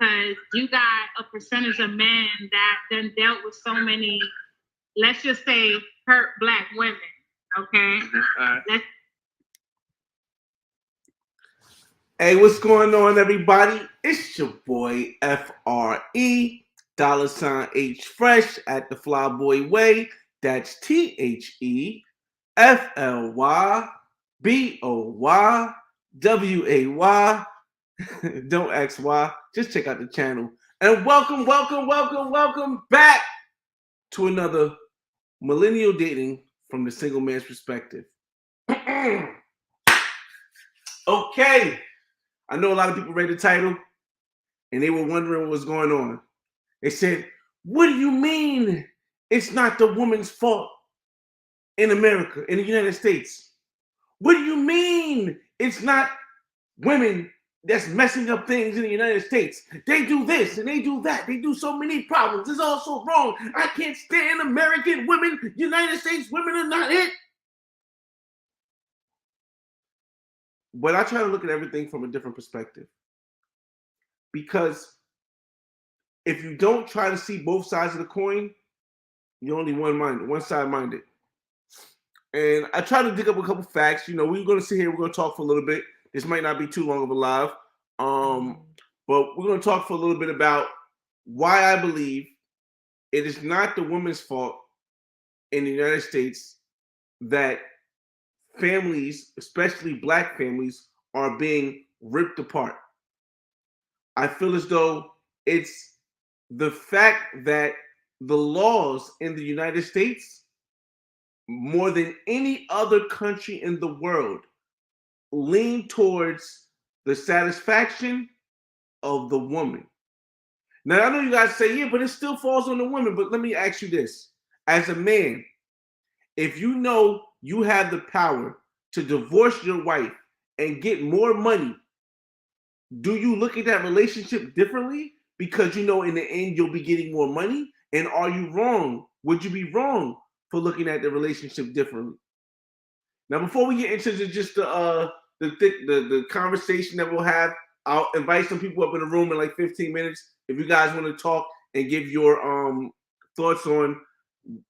because you got a percentage of men that then dealt with so many, let's just say, hurt black women. Okay. Let's Hey, what's going on, everybody? It's your boy FRE, $H Fresh at the Flyboy Way. That's THEFLYBOYWAY. Don't ask why. Just check out the channel. And welcome back to another Millennial Dating from the Single Man's Perspective. Okay. I know a lot of people read the title and they were wondering what was going on. They said, what do you mean it's not the woman's fault in America, in the United States? What do you mean it's not women that's messing up things in the United States? They do this and they do that. They do so many problems. It's all so wrong. I can't stand American women. United States women are not it. But I try to look at everything from a different perspective. Because if you don't try to see both sides of the coin, you're only one side minded. And I try to dig up a couple facts. You know, we're going to sit here, we're going to talk for a little bit. This might not be too long of a live. But we're going to talk for a little bit about why I believe it is not the woman's fault in the United States that families, especially black families, are being ripped apart. I feel as though it's the fact that the laws in the United States, more than any other country in the world, lean towards the satisfaction of the woman. Now, I know you guys say, yeah, but it still falls on the woman. But let me ask you this. As a man, if you know you have the power to divorce your wife and get more money, do you look at that relationship differently because you know in the end you'll be getting more money? And are you wrong? Would you be wrong for looking at the relationship differently? Now, before we get into just the conversation that we'll have, I'll invite some people up in the room in like 15 minutes. If you guys want to talk and give your thoughts on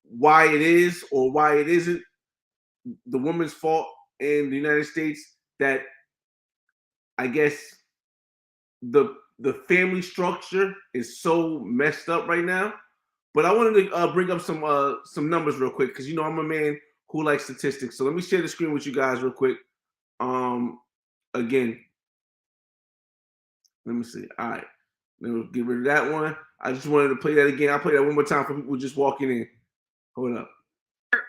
why it is or why it isn't the woman's fault in the United States that I guess the family structure is so messed up right now. But I wanted to bring up some numbers real quick because you know I'm a man who likes statistics. So let me share the screen with you guys real quick. Again, let me see. All right, let me get rid of that one. I just wanted to play that again. I'll play that one more time for people just walking in. Hold up.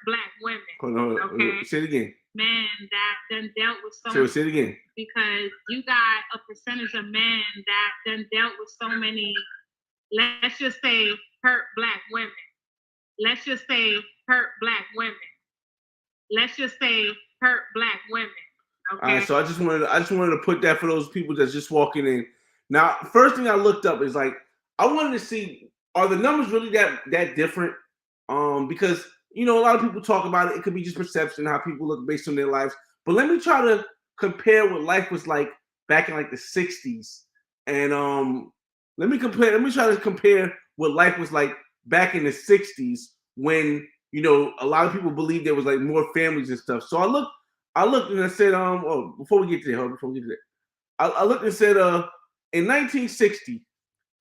black women. Hold on. Okay. Say it again. Men that then dealt with so many, say it again. Because you got a percentage of men that then dealt with so many, let's just say, hurt black women. Let's just say hurt black women. Let's just say hurt black women. Okay. All right, so I just wanted to put that for those people that's just walking in. Now, first thing I looked up is like I wanted to see, are the numbers really that different? Because you know a lot of people talk about it. It could be just perception, how people look based on their lives. But let me try to compare what life was like back in like the '60s, and let me try to compare what life was like back in the '60s when you know a lot of people believed there was like more families and stuff. So I looked and I said, before we get there, I looked and said, in 1960,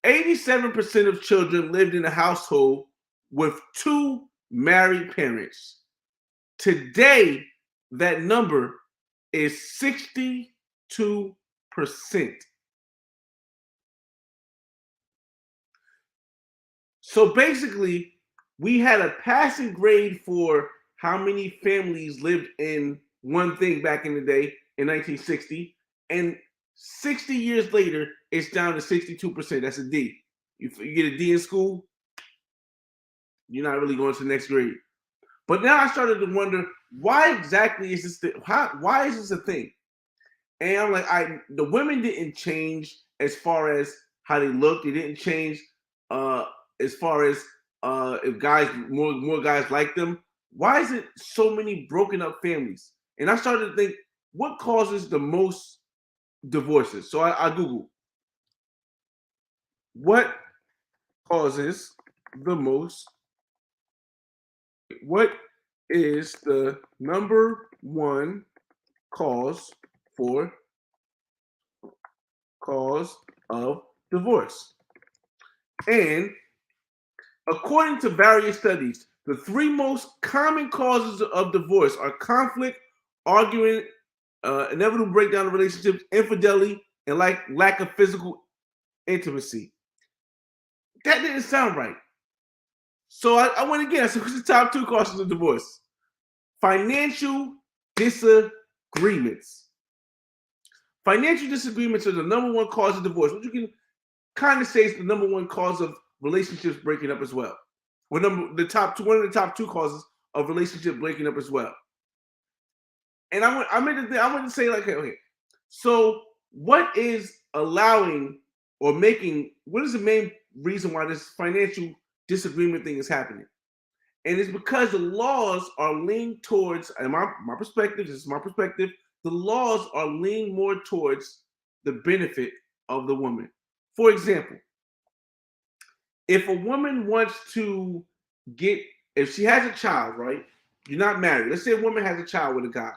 87% of children lived in a household with two married parents. Today, that number is 62%. So basically, we had a passing grade for how many families lived in one thing back in the day in 1960, and 60 years later, it's down to 62%. That's a D. You get a D in school, you're not really going to the next grade. But now I started to wonder, why exactly is this why is this a thing? And I'm like, the women didn't change as far as how they looked. They didn't change as far as if more guys like them. Why is it so many broken up families? And I started to think, what causes the most divorces? So I Googled. What causes the most? What is the number one cause for cause of divorce? And according to various studies, the three most common causes of divorce are conflict, arguing, inevitable breakdown of relationships, infidelity, and like lack of physical intimacy. That didn't sound right. So I went again. I said, what's the top two causes of divorce? Financial disagreements. Financial disagreements are the number one cause of divorce, which you can kind of say is the number one cause of relationships breaking up as well. One of the top two causes of relationship breaking up as well. And I went to say like, okay, so what is allowing or making, what is the main reason why this financial disagreement thing is happening? And it's because the laws are leaning towards, and my perspective, this is my perspective, the laws are leaning more towards the benefit of the woman. For example, if a woman wants to if she has a child, right? You're not married. Let's say a woman has a child with a guy,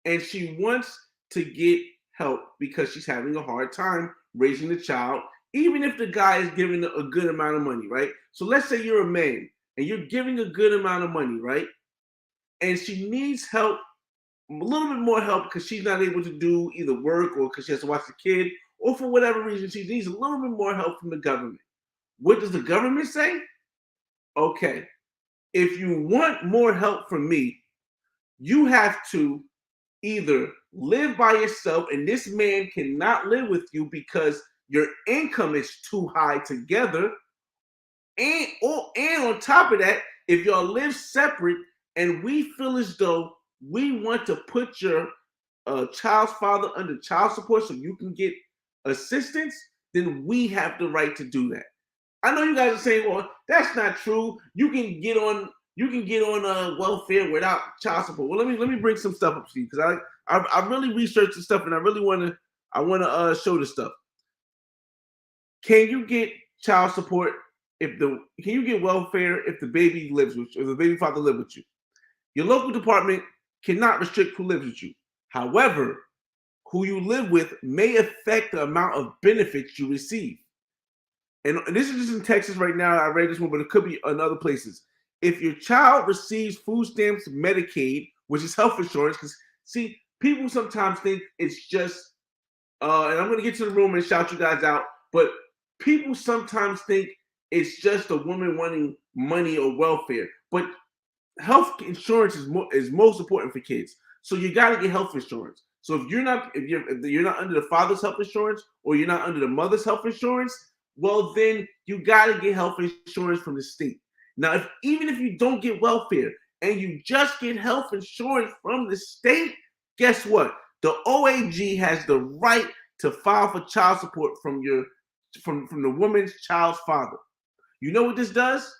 and she wants to get help because she's having a hard time raising the child, even if the guy is giving a good amount of money, right? So let's say you're a man and you're giving a good amount of money, right? And she needs help, a little bit more help because she's not able to do either work or because she has to watch the kid, or for whatever reason, she needs a little bit more help from the government. What does the government say? Okay, if you want more help from me, you have to either live by yourself, and this man cannot live with you because your income is too high together, and on top of that, if y'all live separate and we feel as though we want to put your child's father under child support so you can get assistance, then we have the right to do that. I know you guys are saying, well, that's not true. You can get on welfare without child support. Well, let me bring some stuff up to you because I really researched this stuff and I really want to show this stuff. Can you get child support can you get welfare if the baby lives with you, if the baby father lives with you? Your local department cannot restrict who lives with you. However, who you live with may affect the amount of benefits you receive. And this is just in Texas right now. I read this one, but it could be in other places. If your child receives food stamps, Medicaid, which is health insurance, because see, people sometimes think it's just, and I'm going to get to the room and shout you guys out, but people sometimes think it's just a woman wanting money or welfare. But health insurance is most important for kids. So you got to get health insurance. So if you're not under the father's health insurance or you're not under the mother's health insurance, well then you got to get health insurance from the state. Now, even if you don't get welfare and you just get health insurance from the state, guess what? The OAG has the right to file for child support from the woman's child's father. You know what this does?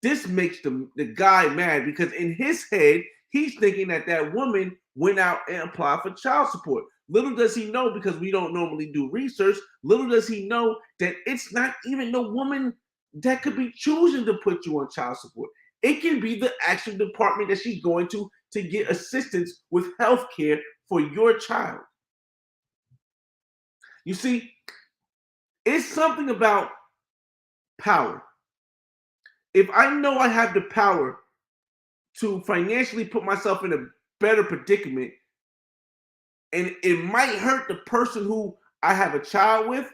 This makes the guy mad because in his head, he's thinking that woman went out and applied for child support. Little does he know, because we don't normally do research, little does he know that it's not even the woman that could be choosing to put you on child support. It can be the actual department that she's going to get assistance with health care for your child. You see, it's something about power. If I know I have the power to financially put myself in a better predicament, and it might hurt the person who I have a child with,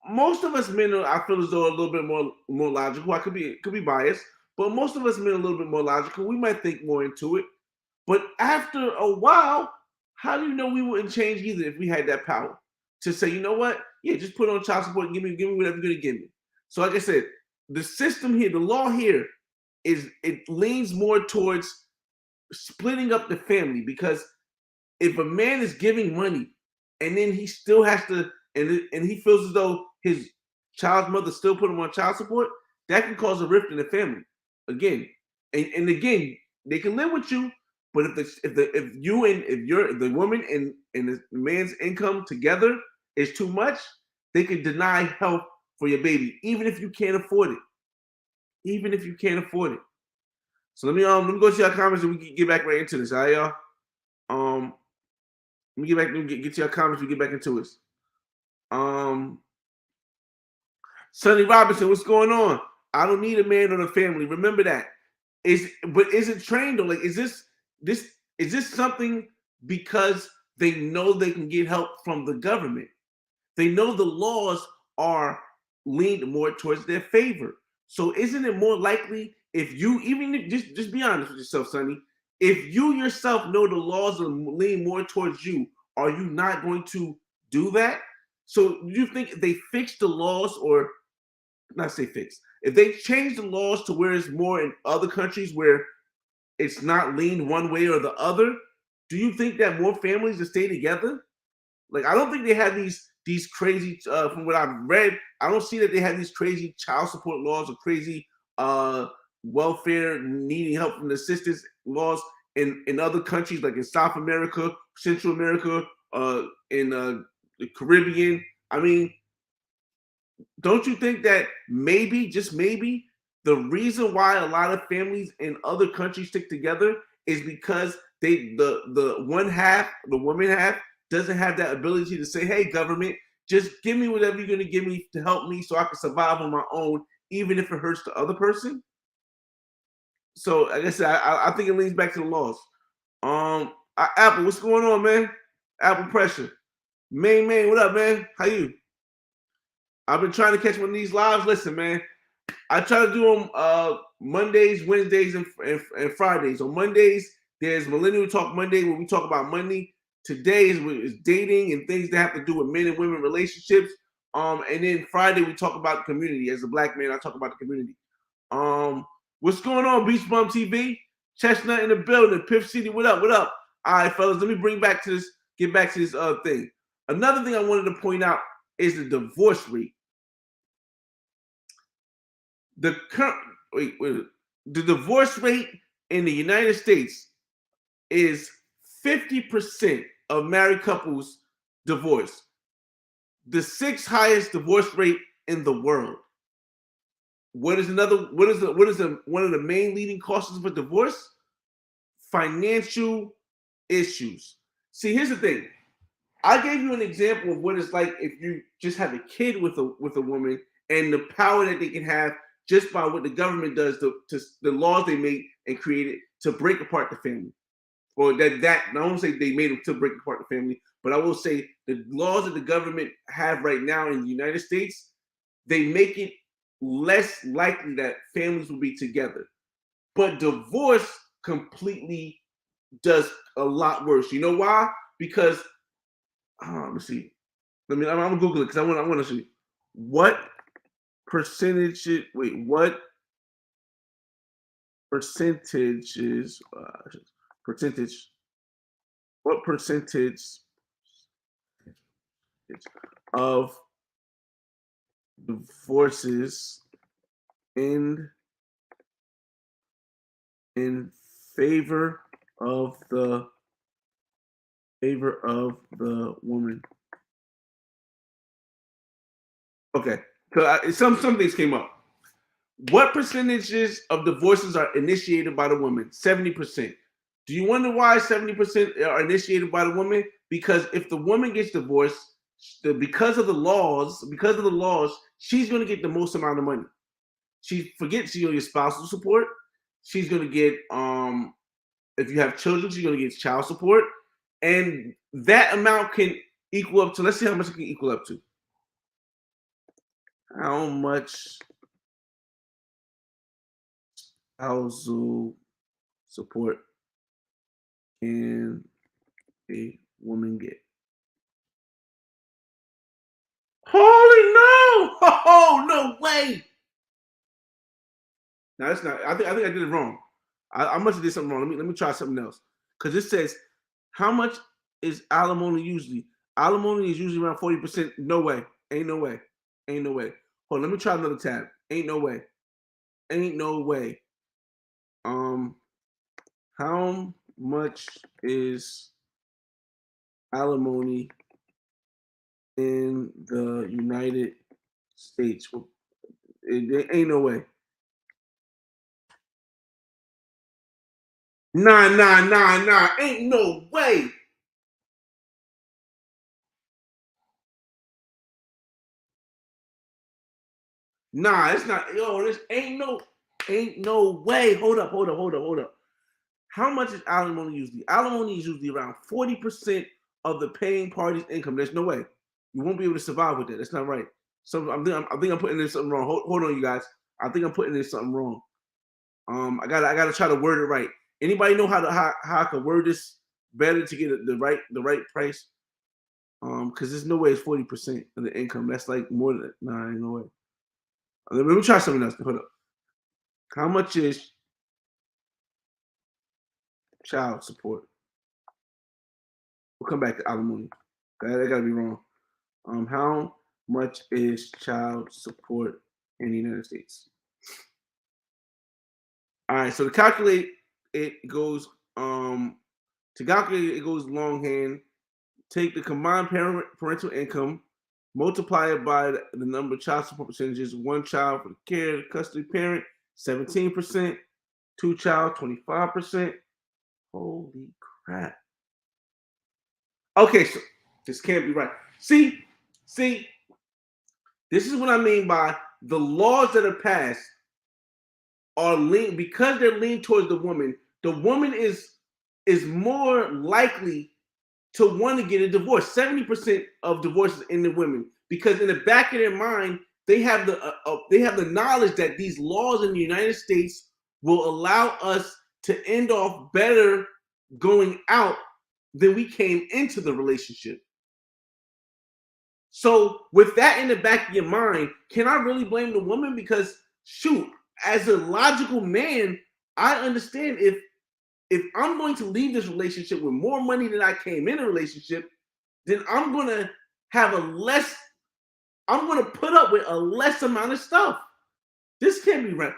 most of us men, I feel as though, are a little bit more logical. I could be biased, but most of us men are a little bit more logical. We might think more into it. But after a while, how do you know we wouldn't change either if we had that power to say, you know what? Yeah, just put on child support and give me whatever you're gonna give me. So like I said, the system here, the law here, it leans more towards splitting up the family, because if a man is giving money and then he still has to, and he feels as though his child's mother still put him on child support, that can cause a rift in the family. Again, and again, they can live with you, but if the woman and the man's income together is too much, they can deny help for your baby, even if you can't afford it. Even if you can't afford it. So let me go to your comments and we can get back right into this. All right, y'all. Let me get to your comments. We get back into this. Sonny Robinson, what's going on? I don't need a man or a family. Remember that. Is it trained though? Like, is this something because they know they can get help from the government? They know the laws are leaned more towards their favor. So isn't it more likely if you just be honest with yourself, Sonny? If you yourself know the laws are lean more towards you, are you not going to do that? So you think they fix the laws, or not say fix? If they change the laws to where it's more in other countries where it's not leaned one way or the other, do you think that more families will stay together? Like, I don't think they have these crazy. From what I've read, I don't see that they have these crazy child support laws or crazy welfare needing help from the assistance laws in other countries, like in South America, Central America, in the Caribbean. I mean, don't you think that maybe, just maybe, the reason why a lot of families in other countries stick together is because the one half, the woman half, doesn't have that ability to say, hey, government, just give me whatever you're going to give me to help me so I can survive on my own, even if it hurts the other person. So, like I said, I think it leads back to the laws. Apple, what's going on, man? Apple Pressure. Man, what up, man? How you? I've been trying to catch one of these lives. Listen, man, I try to do them Mondays, Wednesdays, and Fridays. On Mondays, there's Millennial Talk Monday, where we talk about money. Today is dating and things that have to do with men and women relationships. And then Friday we talk about the community. As a black man, I talk about the community. What's going on, Beach Bum TV? Chestnut in the building. Piff City, what up? What up? All right, fellas, let me get back to this thing. Another thing I wanted to point out is the divorce rate. The divorce rate in the United States is 50% of married couples divorce. The sixth highest divorce rate in the world. What is one of the main leading causes for divorce? Financial issues. See, here's the thing. I gave you an example of what it's like if you just have a kid with a woman, and the power that they can have just by what the government does to the laws they make and created to break apart the family. Or I won't say they made them to break apart the family, but I will say the laws that the government have right now in the United States, they make it less likely that families will be together. But divorce completely does a lot worse. You know why? Because let me see. I'm gonna Google it because I want to see what percentage. What percentages? Percentage. What percentage of divorces in favor of the woman? Okay, so some things came up. What percentages of divorces are initiated by the woman? 70%. Do you wonder why 70% are initiated by the woman? Because if the woman gets divorced, because of the laws, she's going to get the most amount of money. She's going to get spousal support. She's going to get, if you have children, she's going to get child support. And that amount can equal up to, let's see how much it can equal up to. How much spousal support can a woman get? Holy no! Oh, no way! Now that's not. I think I did it wrong. I must have did something wrong. Let me try something else. Because it says, how much is alimony usually? Alimony is usually around 40%. No way. Ain't no way. Ain't no way. Hold on, let me try another tab. Ain't no way. Ain't no way. How much is alimony in the United States. It ain't no way. Nah. Ain't no way. Nah, it's not. Yo, this ain't no way. Hold up. How much is alimony usually? Alimony is usually around 40% of the paying party's income. There's no way. You won't be able to survive with that. That's not right. So I think I'm putting in something wrong. Hold on, you guys. I think I'm putting in something wrong. I gotta try to word it right. Anybody know how I can word this better to get the right price? Because there's no way it's 40% of the income. That's like more than nah, ain't no way. Let me try something else. Hold up. How much is child support? We'll come back to alimony. That gotta be wrong. How much is child support in the United States? All right, so to calculate it goes longhand. Take the combined parental income, multiply it by the number of child support percentages. One child for the care, custody parent, 17%. Two child, 25%. Holy crap. Okay, so this can't be right. See, this is what I mean by the laws that are passed are lean because they're lean towards the woman. The woman is more likely to want to get a divorce. 70% of divorces in the women, because in the back of their mind they have the knowledge that these laws in the United States will allow us to end off better going out than we came into the relationship. So with that in the back of your mind, can I really blame the woman? Because shoot, as a logical man, I understand if I'm going to leave this relationship with more money than I came in a relationship, then I'm going to put up with a less amount of stuff. This can't be right.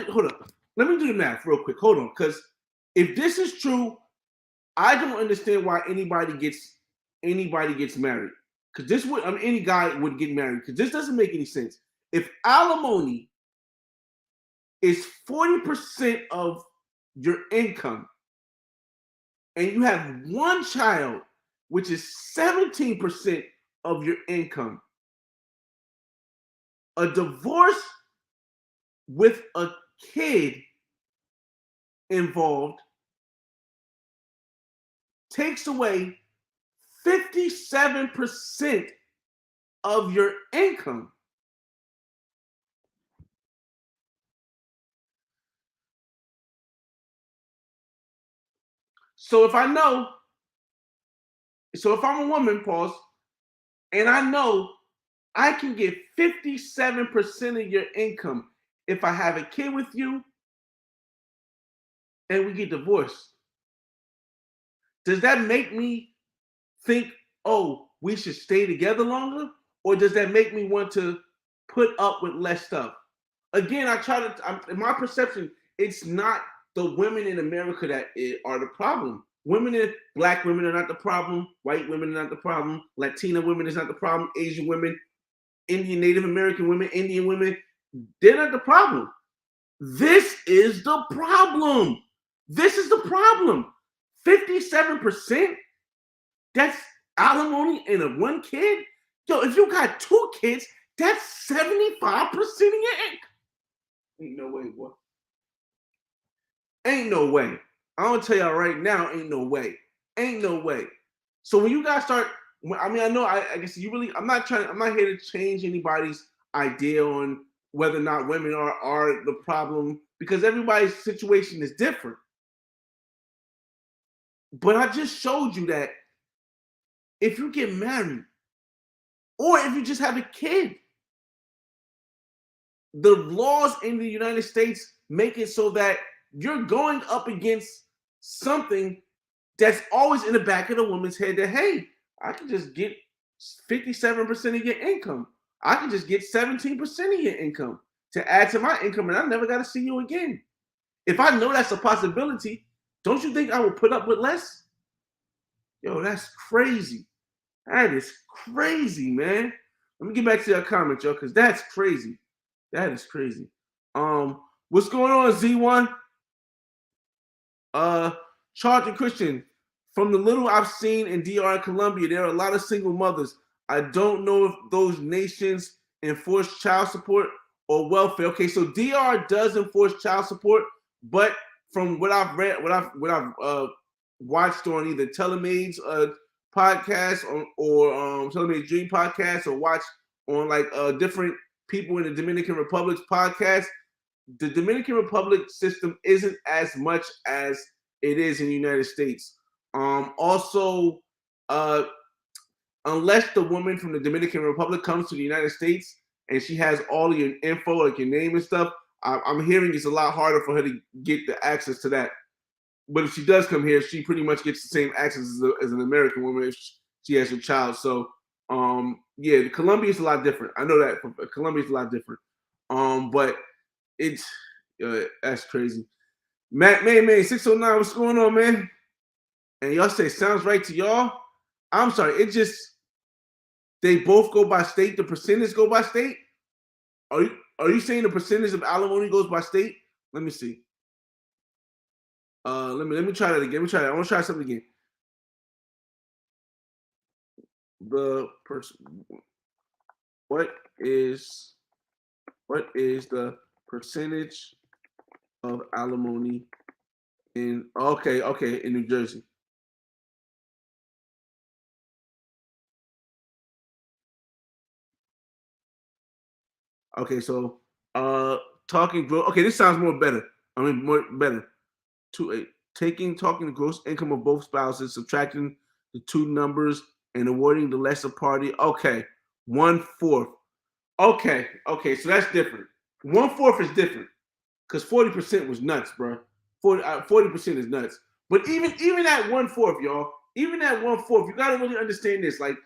Hold up. Let me do the math real quick. Hold on. Because if this is true, I don't understand why anybody gets married. Because any guy would get married. Because this doesn't make any sense. If alimony is 40% of your income, and you have one child, which is 17% of your income, a divorce with a kid involved takes away 57% of your income. So if I'm a woman, pause, and I know I can get 57% of your income if I have a kid with you and we get divorced, does that make me think, oh, we should stay together longer? Or does that make me want to put up with less stuff? Again, in my perception, it's not the women in America that are the problem. Black women are not the problem. White women are not the problem. Latina women is not the problem. Asian women, Indian, Native American women, Indian women, they're not the problem. This is the problem. 57%? That's alimony in one kid? Yo, if you got two kids, that's 75% of your income. Ain't no way, boy. Ain't no way. I'm gonna tell y'all right now, ain't no way. Ain't no way. So when you guys start, I know I guess you really, I'm not here to change anybody's idea on whether or not women are the problem, because everybody's situation is different. But I just showed you that if you get married, or if you just have a kid, the laws in the United States make it so that you're going up against something that's always in the back of the woman's head that, hey, I can just get 57% of your income. I can just get 17% of your income to add to my income, and I never got to see you again. If I know that's a possibility, don't you think I would put up with less? Yo, that's crazy. That is crazy, man. Let me get back to your comment, yo, because that's crazy. That is crazy. What's going on, Z1? Charles and Christian, from the little I've seen in DR and Colombia, there are a lot of single mothers. I don't know if those nations enforce child support or welfare. Okay, so DR does enforce child support, but from what I've read, what I've watched on either Telemaids podcast or Telemaids Dream podcast, or watched on like different people in the Dominican Republic's podcast, the Dominican Republic system isn't as much as it is in the United States. Also, unless the woman from the Dominican Republic comes to the United States and she has all of your info, like your name and stuff, I'm hearing it's a lot harder for her to get the access to that. But if she does come here, she pretty much gets the same access as an American woman if she has a child. So, yeah, Colombia is a lot different. I know that Colombia is a lot different. But it's that's crazy. Man, 609, what's going on, man? And y'all say sounds right to y'all. I'm sorry, it just they both go by state. The percentage go by state. Are you saying the percentage of alimony goes by state? Let me see. Let me try that again. Let me try that. I want to try something again. The person. What is the percentage of alimony in in New Jersey? Okay, so talking gross. Okay, this sounds more better. I mean, more better. Talking the gross income of both spouses, subtracting the two numbers, and awarding the lesser party. Okay, 1/4. Okay, so that's different. 1/4 is different because 40% was nuts, bro. 40% is nuts. But even at 1/4, y'all, even at 1/4, you gotta really understand this. Like,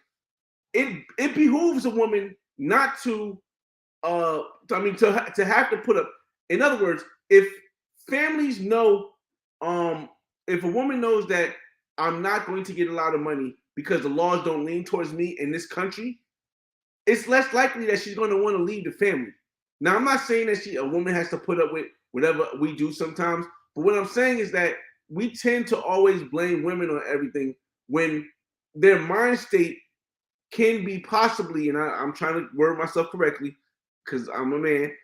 it behooves a woman not to to have to put up. In other words, if families know, if a woman knows that I'm not going to get a lot of money because the laws don't lean towards me in this country, it's less likely that she's going to want to leave the family. Now, I'm not saying that a woman has to put up with whatever we do sometimes, but what I'm saying is that we tend to always blame women on everything when their mind state can be possibly, and I'm trying to word myself correctly because I'm a man,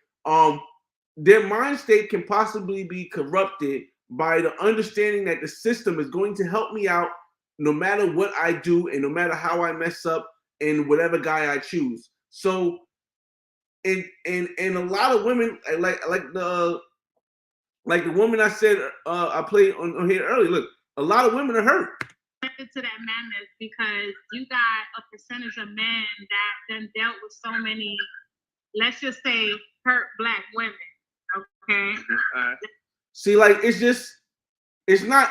their mind state can possibly be corrupted by the understanding that the system is going to help me out no matter what I do and no matter how I mess up and whatever guy I choose. So, and a lot of women like the woman I said I played on here earlier. Look, a lot of women are hurt. To that madness because you got a percentage of men that then dealt with so many, let's just say, hurt Black women. Okay. See, like it's not.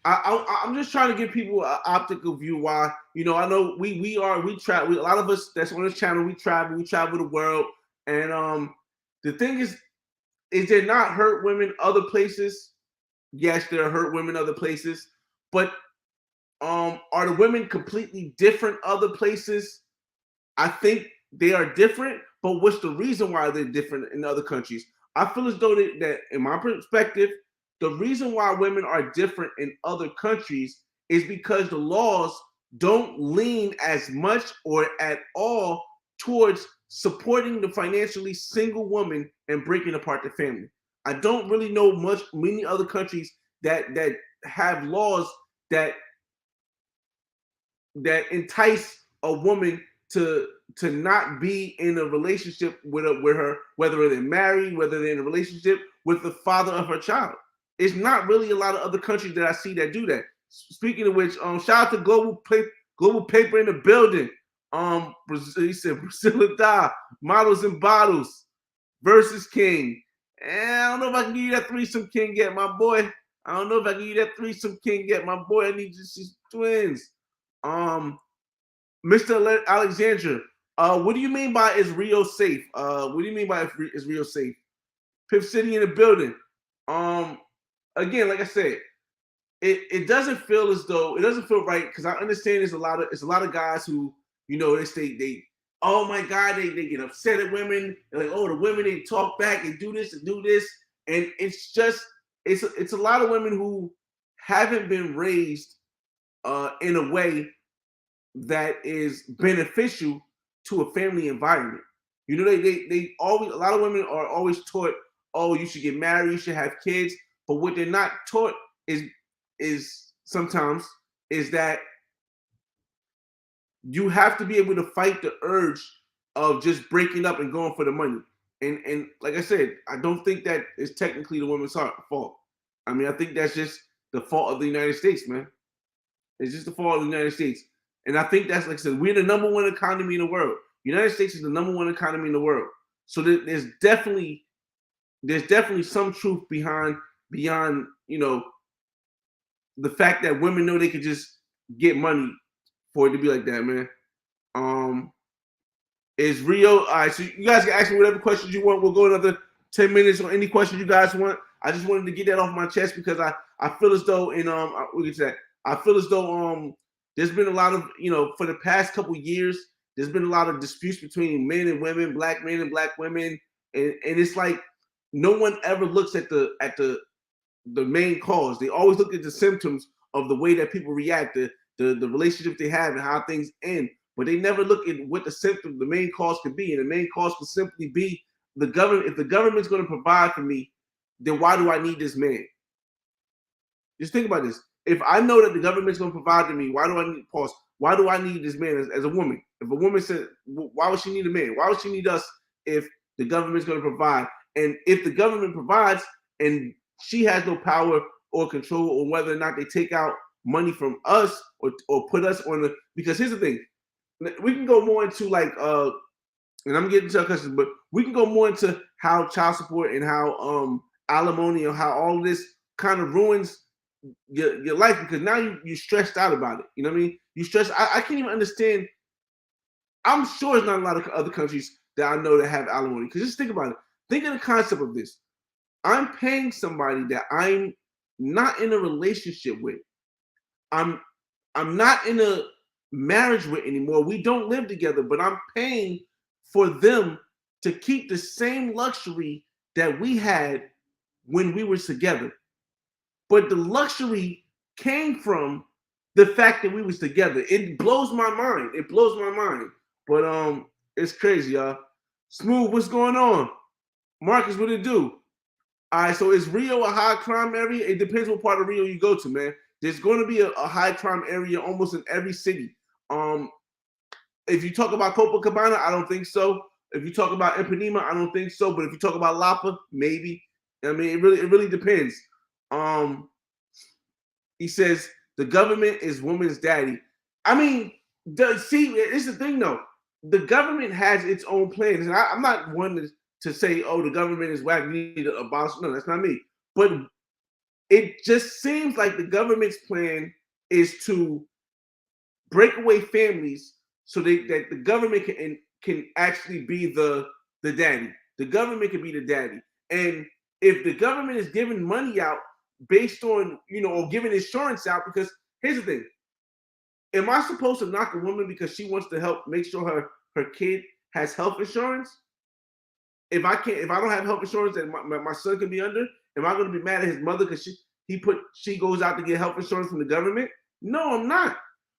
I'm just trying to give people an optical view. Why, I know we travel. A lot of us that's on this channel, we travel the world, and the thing is there not hurt women other places? Yes, there are hurt women other places, but are the women completely different other places? I think they are different, but what's the reason why they're different in other countries? I feel as though that in my perspective, the reason why women are different in other countries is because the laws don't lean as much or at all towards supporting the financially single woman and breaking apart the family. I don't really know many other countries that have laws that entice a woman to not be in a relationship with her, whether they're married, whether they're in a relationship with the father of her child. It's not really a lot of other countries that I see that do that. Speaking of which, shout out to Global Paper in the building. He said Priscilla Da, Models and Bottles versus King. And I don't know if I can give you that threesome king yet, my boy. I don't know if I can give you that threesome king yet, my boy. I need you to see twins. Mr. Alexandra, what do you mean by is Rio safe? What do you mean by is Rio safe? Pip City in the building. Again, like I said, it doesn't feel right because I understand there's a lot of guys who they oh my God, they get upset at women. They're like, oh, the women, they talk back and do this and do this. And it's just, it's a lot of women who haven't been raised in a way that is beneficial to a family environment. You know, they always, a lot of women are always taught, oh, you should get married, you should have kids. But what they're not taught is sometimes is that you have to be able to fight the urge of just breaking up and going for the money. And like I said, I don't think that is technically the woman's fault. I mean, I think that's just the fault of the United States, man. It's just the fault of the United States. And I think that's, like I said, we're the number one economy in the world. United States is the number one economy in the world. So there's definitely some truth beyond, you know, the fact that women know they could just get money for it to be like that, man. Is Rio, all right, so you guys can ask me whatever questions you want. We'll go another 10 minutes on any question you guys want. I just wanted to get that off my chest because I feel as though we'll get to that. I feel as though there's been a lot of, you know, for the past couple years, there's been a lot of disputes between men and women, black men and black women, and it's like no one ever looks at the main cause. They always look at the symptoms of the way that people react, the relationship they have and how things end. But they never look at what the main cause could be. And the main cause could simply be the government. If the government's going to provide for me, then why do I need this man? Just think about this. If I know that the government's going to provide to me, why do I need this man as a woman? If a woman said, why would she need a man? Why would she need us if the government's going to provide? And if the government provides and she has no power or control on whether or not they take out money from us or put us on because here's the thing. We can go more into like and I'm getting to our questions, but we can go more into how child support and how alimony and how all this kind of ruins your life because now you're stressed out about it. You know what I mean? You stress. I can't even understand. I'm sure there's not a lot of other countries that I know that have alimony. Because just think about it. Think of the concept of this. I'm paying somebody that I'm not in a relationship with. I'm not in a marriage with anymore. We don't live together, but I'm paying for them to keep the same luxury that we had when we were together. But the luxury came from the fact that we was together. It blows my mind. It blows my mind. But it's crazy, y'all. Smooth, what's going on? Marcus, what it do? All right, so is Rio a high crime area? It depends what part of Rio you go to, man. There's going to be a high crime area almost in every city. If you talk about Copacabana, I don't think so. If you talk about Ipanema, I don't think so. But if you talk about Lapa, maybe. I mean, it really depends. He says the government is woman's daddy. I mean, see, it's the thing though. The government has its own plans, and I'm not one to say, "Oh, the government is whack. We need to abolish." No, that's not me. But it just seems like the government's plan is to break away families so that the government can actually be the daddy. The government can be the daddy, and if the government is giving money out based on, or giving insurance out, because here's the thing. Am I supposed to knock a woman because she wants to help make sure her kid has health insurance? If I don't have health insurance that my son can be under, am I going to be mad at his mother because she goes out to get health insurance from the government? No, I'm not.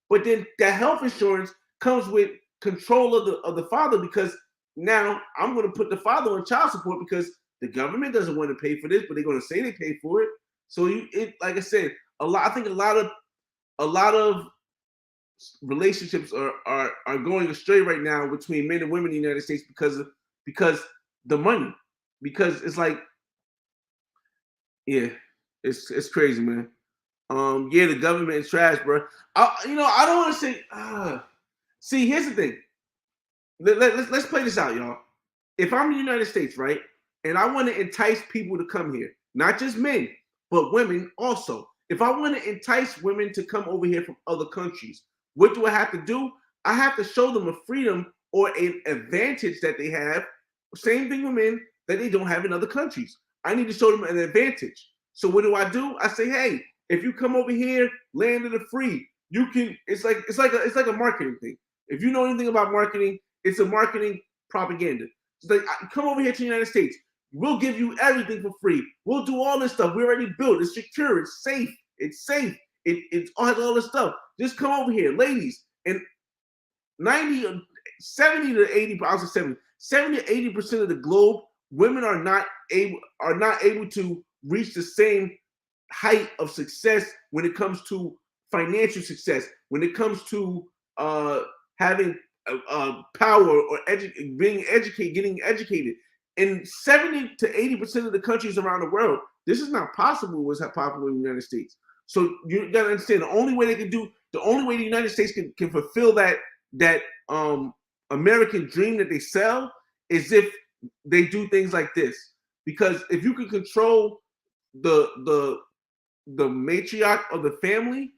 But then that health insurance comes with control of the father, because now I'm going to put the father on child support because the government doesn't want to pay for this, but they're going to say they pay for it. So like I said, I think a lot of relationships are going astray right now between men and women in the United States because the money. Because it's like, yeah, it's crazy, man. Yeah, the government is trash, bro. I don't want to say. See, here's the thing. Let's play this out, y'all. If I'm in the United States, right, and I want to entice people to come here, not just men, but women also. If I want to entice women to come over here from other countries, what do I have to do? I have to show them a freedom or an advantage that they have. Same thing with men that they don't have in other countries. I need to show them an advantage. So what do? I say, hey, if you come over here, land of the free, you can. It's like a marketing thing. If you know anything about marketing, It's a marketing propaganda. It's like, come over here to the United States. We'll give you everything for free. We'll do all this stuff. We already built. It's secure. It's safe. It's safe. It has all this stuff. Just come over here, ladies. And 90, 70 to 80, I was at 70 to 80% of the globe, women are not able to reach the same height of success when it comes to financial success, when it comes to having power or being educated, getting educated. In 70 to 80% of the countries around the world, this is not possible. What's popular in the United States. So you gotta understand the only way the United States can fulfill that American dream that they sell is if they do things like this. Because if you can control the matriarch of the family,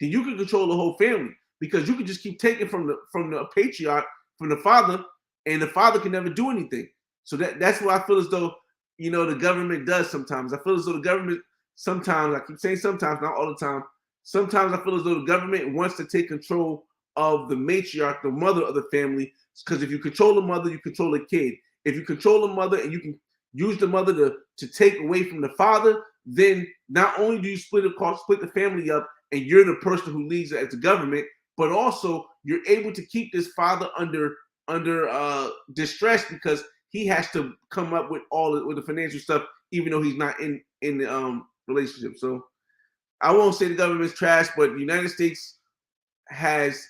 then you can control the whole family. Because you can just keep taking from the patriarch, from the father, and the father can never do anything. So that's what I feel as though, the government does sometimes. I feel as though the government sometimes, I keep saying sometimes, not all the time, sometimes I feel as though the government wants to take control of the matriarch, the mother of the family, because if you control the mother, you control the kid. If you control the mother and you can use the mother to take away from the father, then not only do you split the family up and you're the person who leads as the government, but also you're able to keep this father under distress because he has to come up with with the financial stuff, even though he's not in the relationship. So I won't say the government's trash, but the United States has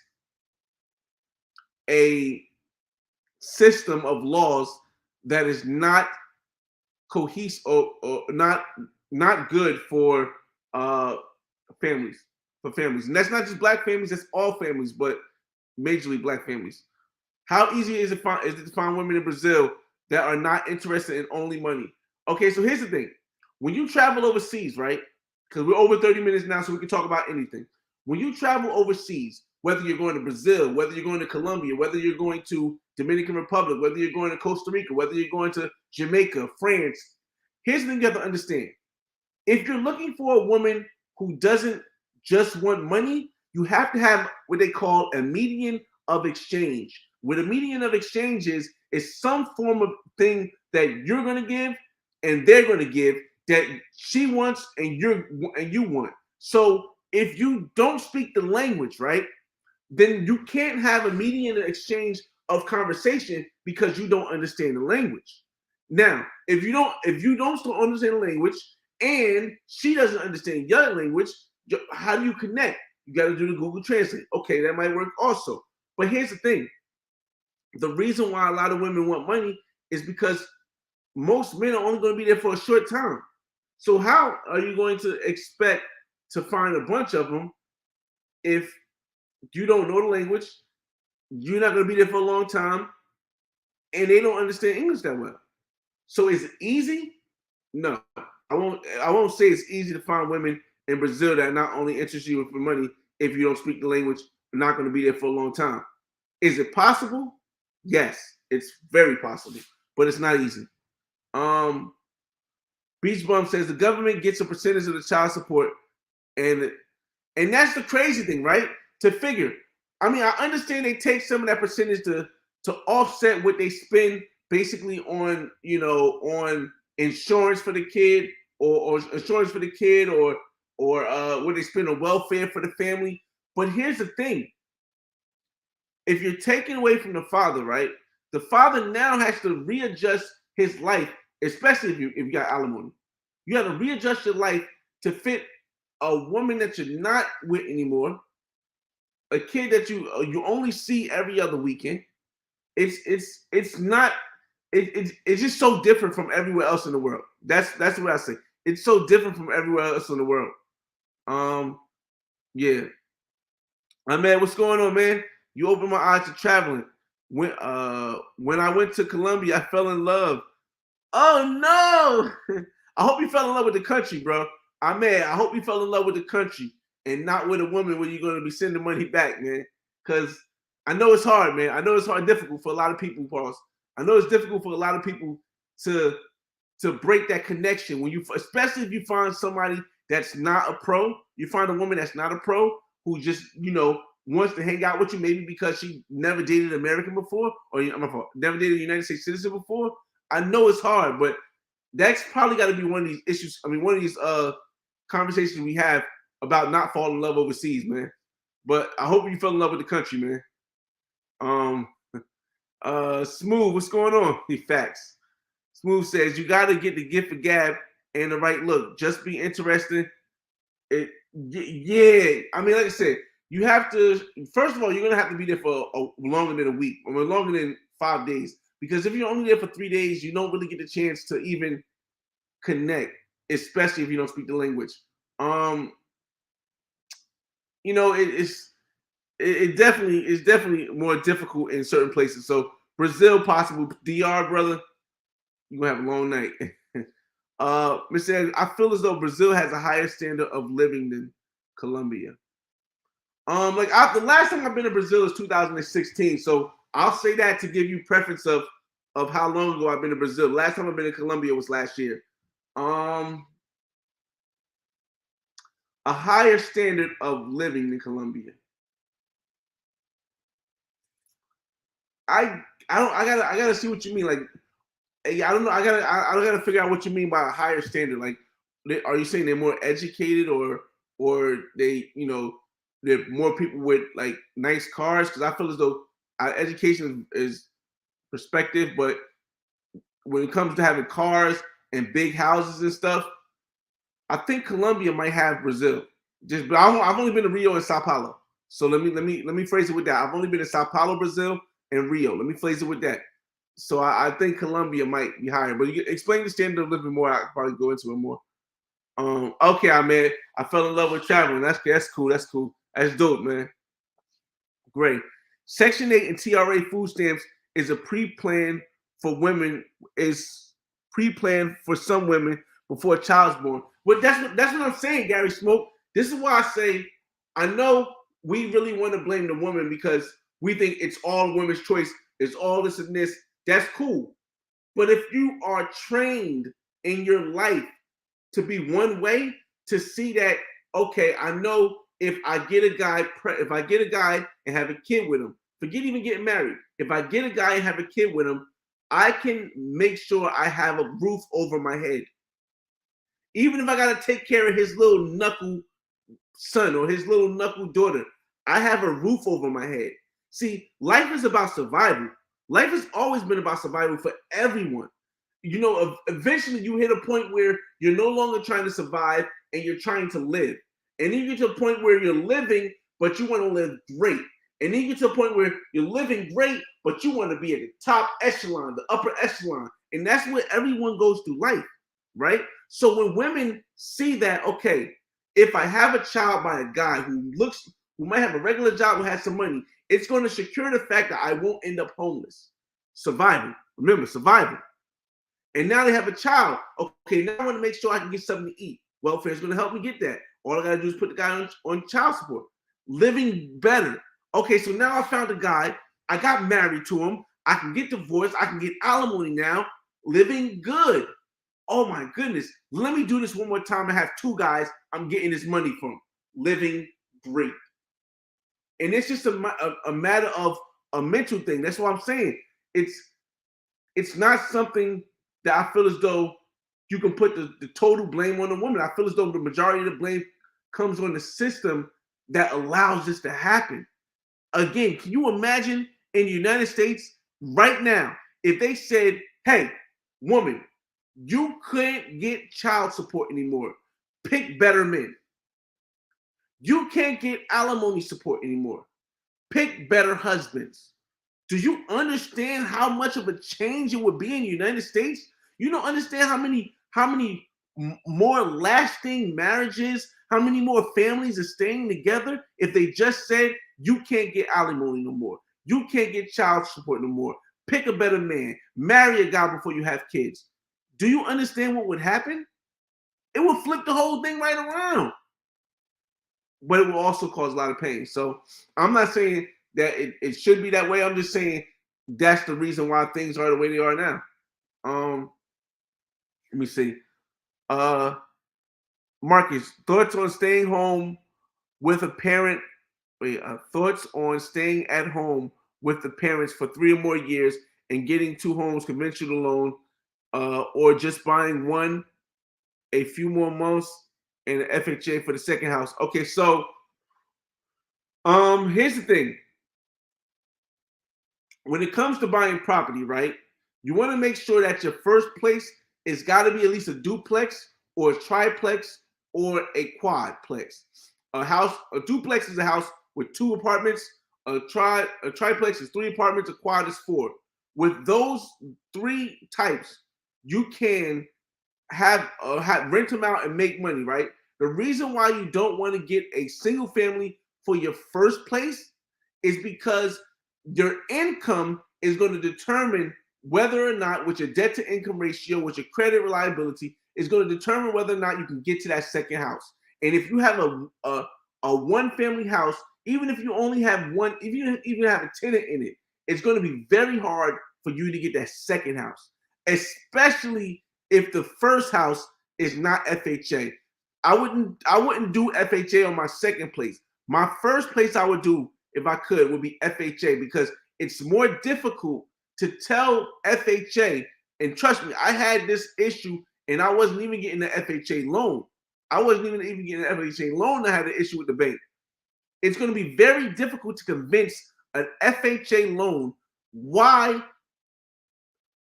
a system of laws that is not cohesive or not good for families. And that's not just black families, that's all families, but majorly black families. How easy is it to find women in Brazil that are not interested in only money? Okay, so here's the thing. When you travel overseas, right? Because we're over 30 minutes now, so we can talk about anything. When you travel overseas, whether you're going to Brazil, whether you're going to Colombia, whether you're going to Dominican Republic, whether you're going to Costa Rica, whether you're going to Jamaica, France, here's the thing you have to understand. If you're looking for a woman who doesn't just want money, you have to have what they call a median of exchange. What a median of exchange is some form of thing that you're going to give and they're going to give that she wants and you want. So if you don't speak the language, right, then you can't have a median exchange of conversation because you don't understand the language. Now, if you don't still understand the language and she doesn't understand your language, how do you connect? You got to do the Google Translate. Okay, that might work also. But here's the thing. The reason why a lot of women want money is because most men are only going to be there for a short time. So how are you going to expect to find a bunch of them if you don't know the language, you're not going to be there for a long time, and they don't understand English that well? So is it easy? No. I won't say it's easy to find women in Brazil that not only interest you for money if you don't speak the language, not going to be there for a long time. Is it possible? Yes, it's very possible, but it's not easy. Beach Bum says the government gets a percentage of the child support, and that's the crazy thing, right? To figure. I mean, I understand they take some of that percentage to offset what they spend basically on, on insurance for the kid or insurance for the kid or what they spend on welfare for the family. But here's the thing. If you're taking away from the father, right? The father now has to readjust his life, especially if you got alimony. You have to readjust your life to fit a woman that you're not with anymore, a kid that you only see every other weekend. It's just so different from everywhere else in the world. That's what I say. It's so different from everywhere else in the world. Yeah. My man, what's going on, man? You opened my eyes to traveling. When I went to Colombia, I fell in love. Oh no! I hope you fell in love with the country, bro. I hope you fell in love with the country and not with a woman where you're going to be sending money back, man. Because I know it's hard, man. I know it's difficult for a lot of people, Pauls. I know it's difficult for a lot of people to break that connection especially if you find somebody that's not a pro. You find a woman that's not a pro who just, wants to hang out with you, maybe because she never dated an American before, or never dated a United States citizen before. I know it's hard, but that's probably got to be one of these issues. I mean, one of these conversations we have about not falling in love overseas, man. But I hope you fell in love with the country, man. Smooth, what's going on? Facts. Smooth says you got to get the gift of gab and the right look. Just be interested. Yeah. I mean, like I said, you have to. First of all, you're gonna have to be there for longer than a week, or longer than 5 days. Because if you're only there for 3 days, you don't really get the chance to even connect, especially if you don't speak the language. You know, it definitely is definitely more difficult in certain places. So Brazil, possible DR, brother, you're gonna have a long night. Mr. I feel as though Brazil has a higher standard of living than Colombia. The last time I've been to Brazil is 2016. So I'll say that to give you preference of how long ago I've been to Brazil. Last time I've been to Colombia was last year. A higher standard of living than Colombia. I gotta see what you mean. Like, I don't know. I gotta figure out what you mean by a higher standard. Like, are you saying they're more educated, or they, there are more people with like nice cars? Because I feel as though our education is perspective, but when it comes to having cars and big houses and stuff, I think Colombia might have Brazil. But I've only been to Rio and Sao Paulo. So let me phrase it with that. I've only been to Sao Paulo, Brazil, and Rio. Let me phrase it with that. So I think Colombia might be higher. But you explain the standard of living more. I could probably go into it more. Okay, man. I fell in love with traveling. That's cool. That's cool. That's dope, man. Great. Section 8 and TRA food stamps is a pre-plan for women. Is pre-planned for some women before a child's born. But that's what I'm saying, Gary Smoke. This is why I say I know we really want to blame the woman because we think it's all women's choice. It's all this and this. That's cool. But if you are trained in your life to be one way, to see that, okay, I know if I get a guy and have a kid with him, forget even getting married. If I get a guy and have a kid with him, I can make sure I have a roof over my head. Even if I got to take care of his little knuckle son or his little knuckle daughter, I have a roof over my head. See, life is about survival. Life has always been about survival for everyone. Eventually you hit a point where you're no longer trying to survive and you're trying to live. And then you get to a point where you're living, but you want to live great. And then you get to a point where you're living great, but you want to be at the top echelon, the upper echelon. And that's where everyone goes through life, right? So when women see that, okay, if I have a child by a guy who might have a regular job, who has some money, it's going to secure the fact that I won't end up homeless. Survival. Remember, survival. And now they have a child. Okay, now I want to make sure I can get something to eat. Welfare is going to help me get that. All I got to do is put the guy on child support. Living better. Okay, so now I found a guy. I got married to him. I can get divorced. I can get alimony now. Living good. Oh my goodness. Let me do this one more time and have two guys I'm getting this money from. Living great. And it's just a matter of a mental thing. That's what I'm saying. It's not something that I feel as though you can put the total blame on the woman. I feel as though the majority of the blame comes on the system that allows this to happen. Again, can you imagine in the United States right now, if they said, hey, woman, you couldn't get child support anymore. Pick better men. You can't get alimony support anymore. Pick better husbands. Do you understand how much of a change it would be in the United States? You don't understand how many more lasting marriages, how many more families are staying together if they just said, you can't get alimony no more. You can't get child support no more. Pick a better man. Marry a guy before you have kids. Do you understand what would happen? It would flip the whole thing right around. But it will also cause a lot of pain. So I'm not saying that it should be that way. I'm just saying that's the reason why things are the way they are now. Let me see. Marcus, thoughts on staying home with a parent thoughts on staying at home with the parents for 3 or more years and getting two homes conventional loan, or just buying one a few more months and an FHA for the second house. Okay, so here's the thing. When it comes to buying property, right? You want to make sure that your first place is got to be at least a duplex or a triplex or a quadplex. A duplex is a house with 2 apartments. A triplex is 3 apartments. A quad is 4. With those 3 types, you can have rent them out and make money, right? The reason why you don't want to get a single family for your first place is because your income is going to determine whether or not, with your debt to income ratio, with your credit reliability, is going to determine whether or not you can get to that second house. And if you have a one family house, even if you only have one, if you even have a tenant in it, it's going to be very hard for you to get that second house, especially if the first house is not FHA. I wouldn't do FHA on my second place. My first place I would do, if I could, would be FHA, because it's more difficult to tell FHA. And trust me, I had this issue and I wasn't even getting the FHA loan. I wasn't even getting an FHA loan. I had an issue with the bank. It's going to be very difficult to convince an FHA loan why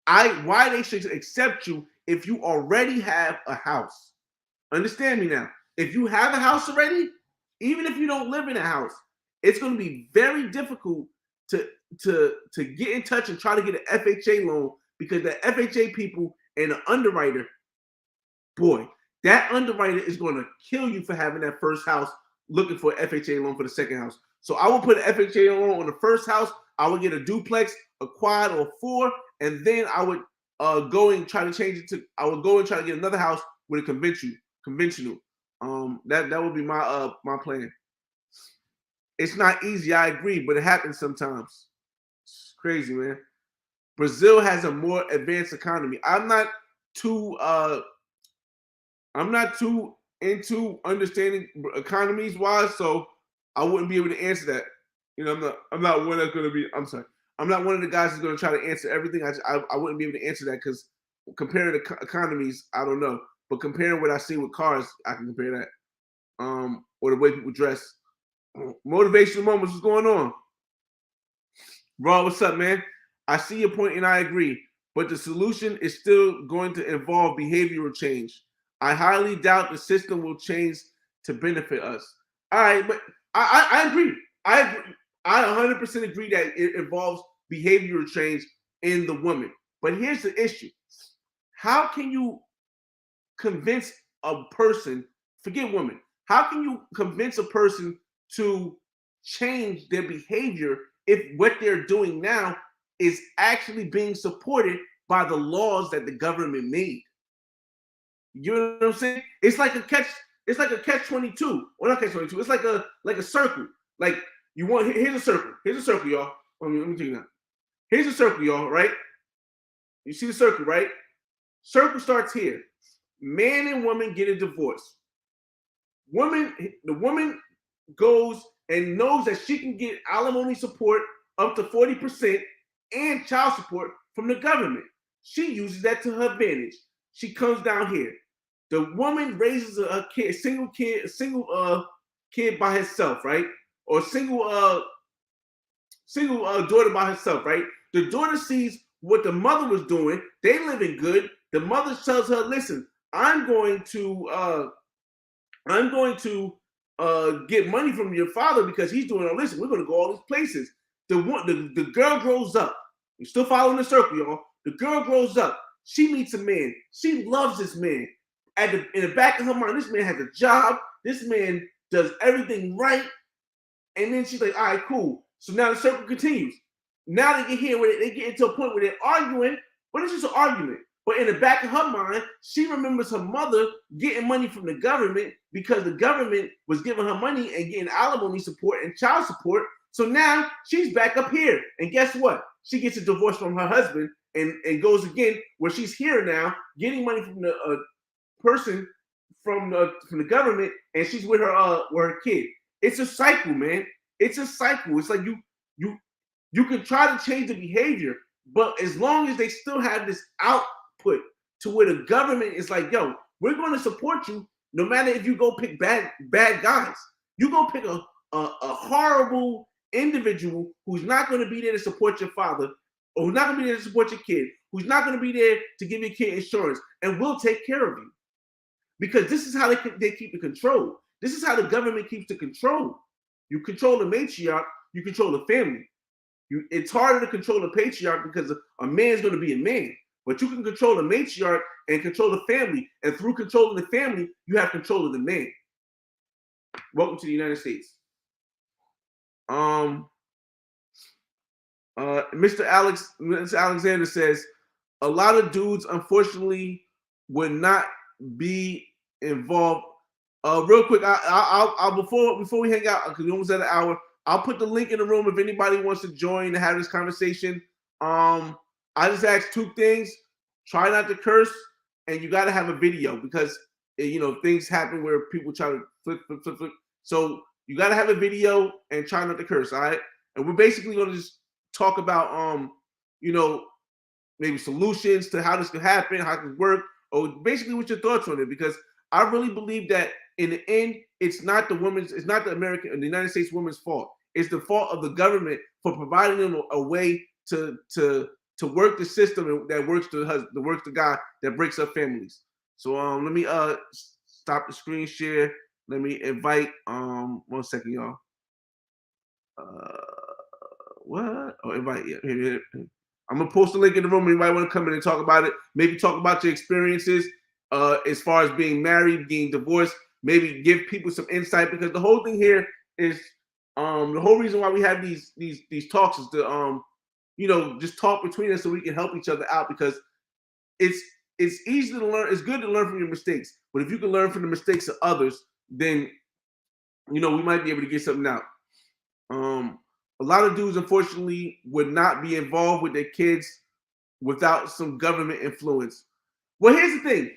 they should accept you if you already have a house. Understand me now. If you have a house already, even if you don't live in a house, it's going to be very difficult to get in touch and try to get an FHA loan, because the FHA people and the underwriter, boy, that underwriter is going to kill you for having that first house looking for an FHA loan for the second house. So I will put an FHA loan on the first house. I would get a duplex, a quad, or 4, and then I would go and try to change it to. I would go and try to get another house with a conventional. That would be my plan. It's not easy, I agree, but it happens sometimes. It's crazy, man. Brazil has a more advanced economy. I'm not too into understanding economies wise, so I wouldn't be able to answer that. You know, I'm not one that's gonna be. I'm sorry. I'm not one of the guys that's gonna try to answer everything. I wouldn't be able to answer that, because comparing the economies, I don't know. But comparing what I see with cars, I can compare that. Or the way people dress. Motivational moments. What's going on? Raw, what's up, man? I see your point and I agree, but the solution is still going to involve behavioral change. I highly doubt the system will change to benefit us. All right, but I agree. I agree. I 100% agree that it involves behavioral change in the woman. But here's the issue. How can you convince a person, forget women, how can you convince a person to change their behavior if what they're doing now is actually being supported by the laws that the government made? You know what I'm saying? It's like a catch 22. Well, not catch 22. It's like a circle. Like, you want, here's a circle. Here's a circle, y'all. Let me tell you now. Here's a circle, y'all, right? You see the circle, right? Circle starts here. Man and woman get a divorce. The woman goes and knows that she can get alimony support up to 40% and child support from the government. She uses that to her advantage. She comes down here. The woman raises a single kid by herself, right? Or single daughter by herself, right? The daughter sees what the mother was doing. They living good. The mother tells her, "Listen, I'm going to get money from your father because he's doing all this. We're going to go all these places." The girl grows up. You're still following the circle, y'all. The girl grows up. She meets a man. She loves this man. In the back of her mind, this man has a job. This man does everything right. And then she's like, all right, cool. So now the circle continues. Now they get here where they get into a point where they're arguing, but it's just an argument. But in the back of her mind, she remembers her mother getting money from the government because the government was giving her money and getting alimony support and child support. So now she's back up here. And guess what? She gets a divorce from her husband and goes again where she's here now, getting money from the person from the government, and she's with her kid. It's a cycle, man. It's a cycle. It's like you can try to change the behavior, but as long as they still have this output to where the government is like, yo, we're going to support you no matter if you go pick bad guys. You go pick a horrible individual who's not going to be there to support your father, or who's not going to be there to support your kid, who's not going to be there to give your kid insurance, and will take care of you. Because this is how they keep the control. This is how the government keeps the control. You control the matriarch, you control the family. It's harder to control the patriarch because a man's going to be a man. But you can control the matriarch and control the family. And through controlling the family, you have control of the man. Welcome to the United States. Mr. Alexander says, a lot of dudes, unfortunately, would not be involved. Real quick, I'll before we hang out, because we almost at an hour, I'll put the link in the room if anybody wants to join and have this conversation. I just asked 2 things: try not to curse, and you got to have a video because things happen where people try to flip. So you got to have a video and try not to curse. All right, and we're basically going to just talk about maybe solutions to how this could happen, how it could work, or basically what's your thoughts on it, because I really believe that in the end, it's not the American, the United States women's fault. It's the fault of the government for providing them a way to work the system that works the guy that breaks up families. So let me stop the screen share. Let me invite 1 second, y'all. What? Oh, invite. Yeah, here. I'm gonna post a link in the room. Anybody want to come in and talk about it? Maybe talk about your experiences as far as being married, being divorced. Maybe give people some insight, because the whole thing here is the whole reason why we have these talks is to just talk between us so we can help each other out, because it's easy to learn. It's good to learn from your mistakes, but if you can learn from the mistakes of others, then we might be able to get something out. A lot of dudes, unfortunately, would not be involved with their kids without some government influence. Well, here's the thing.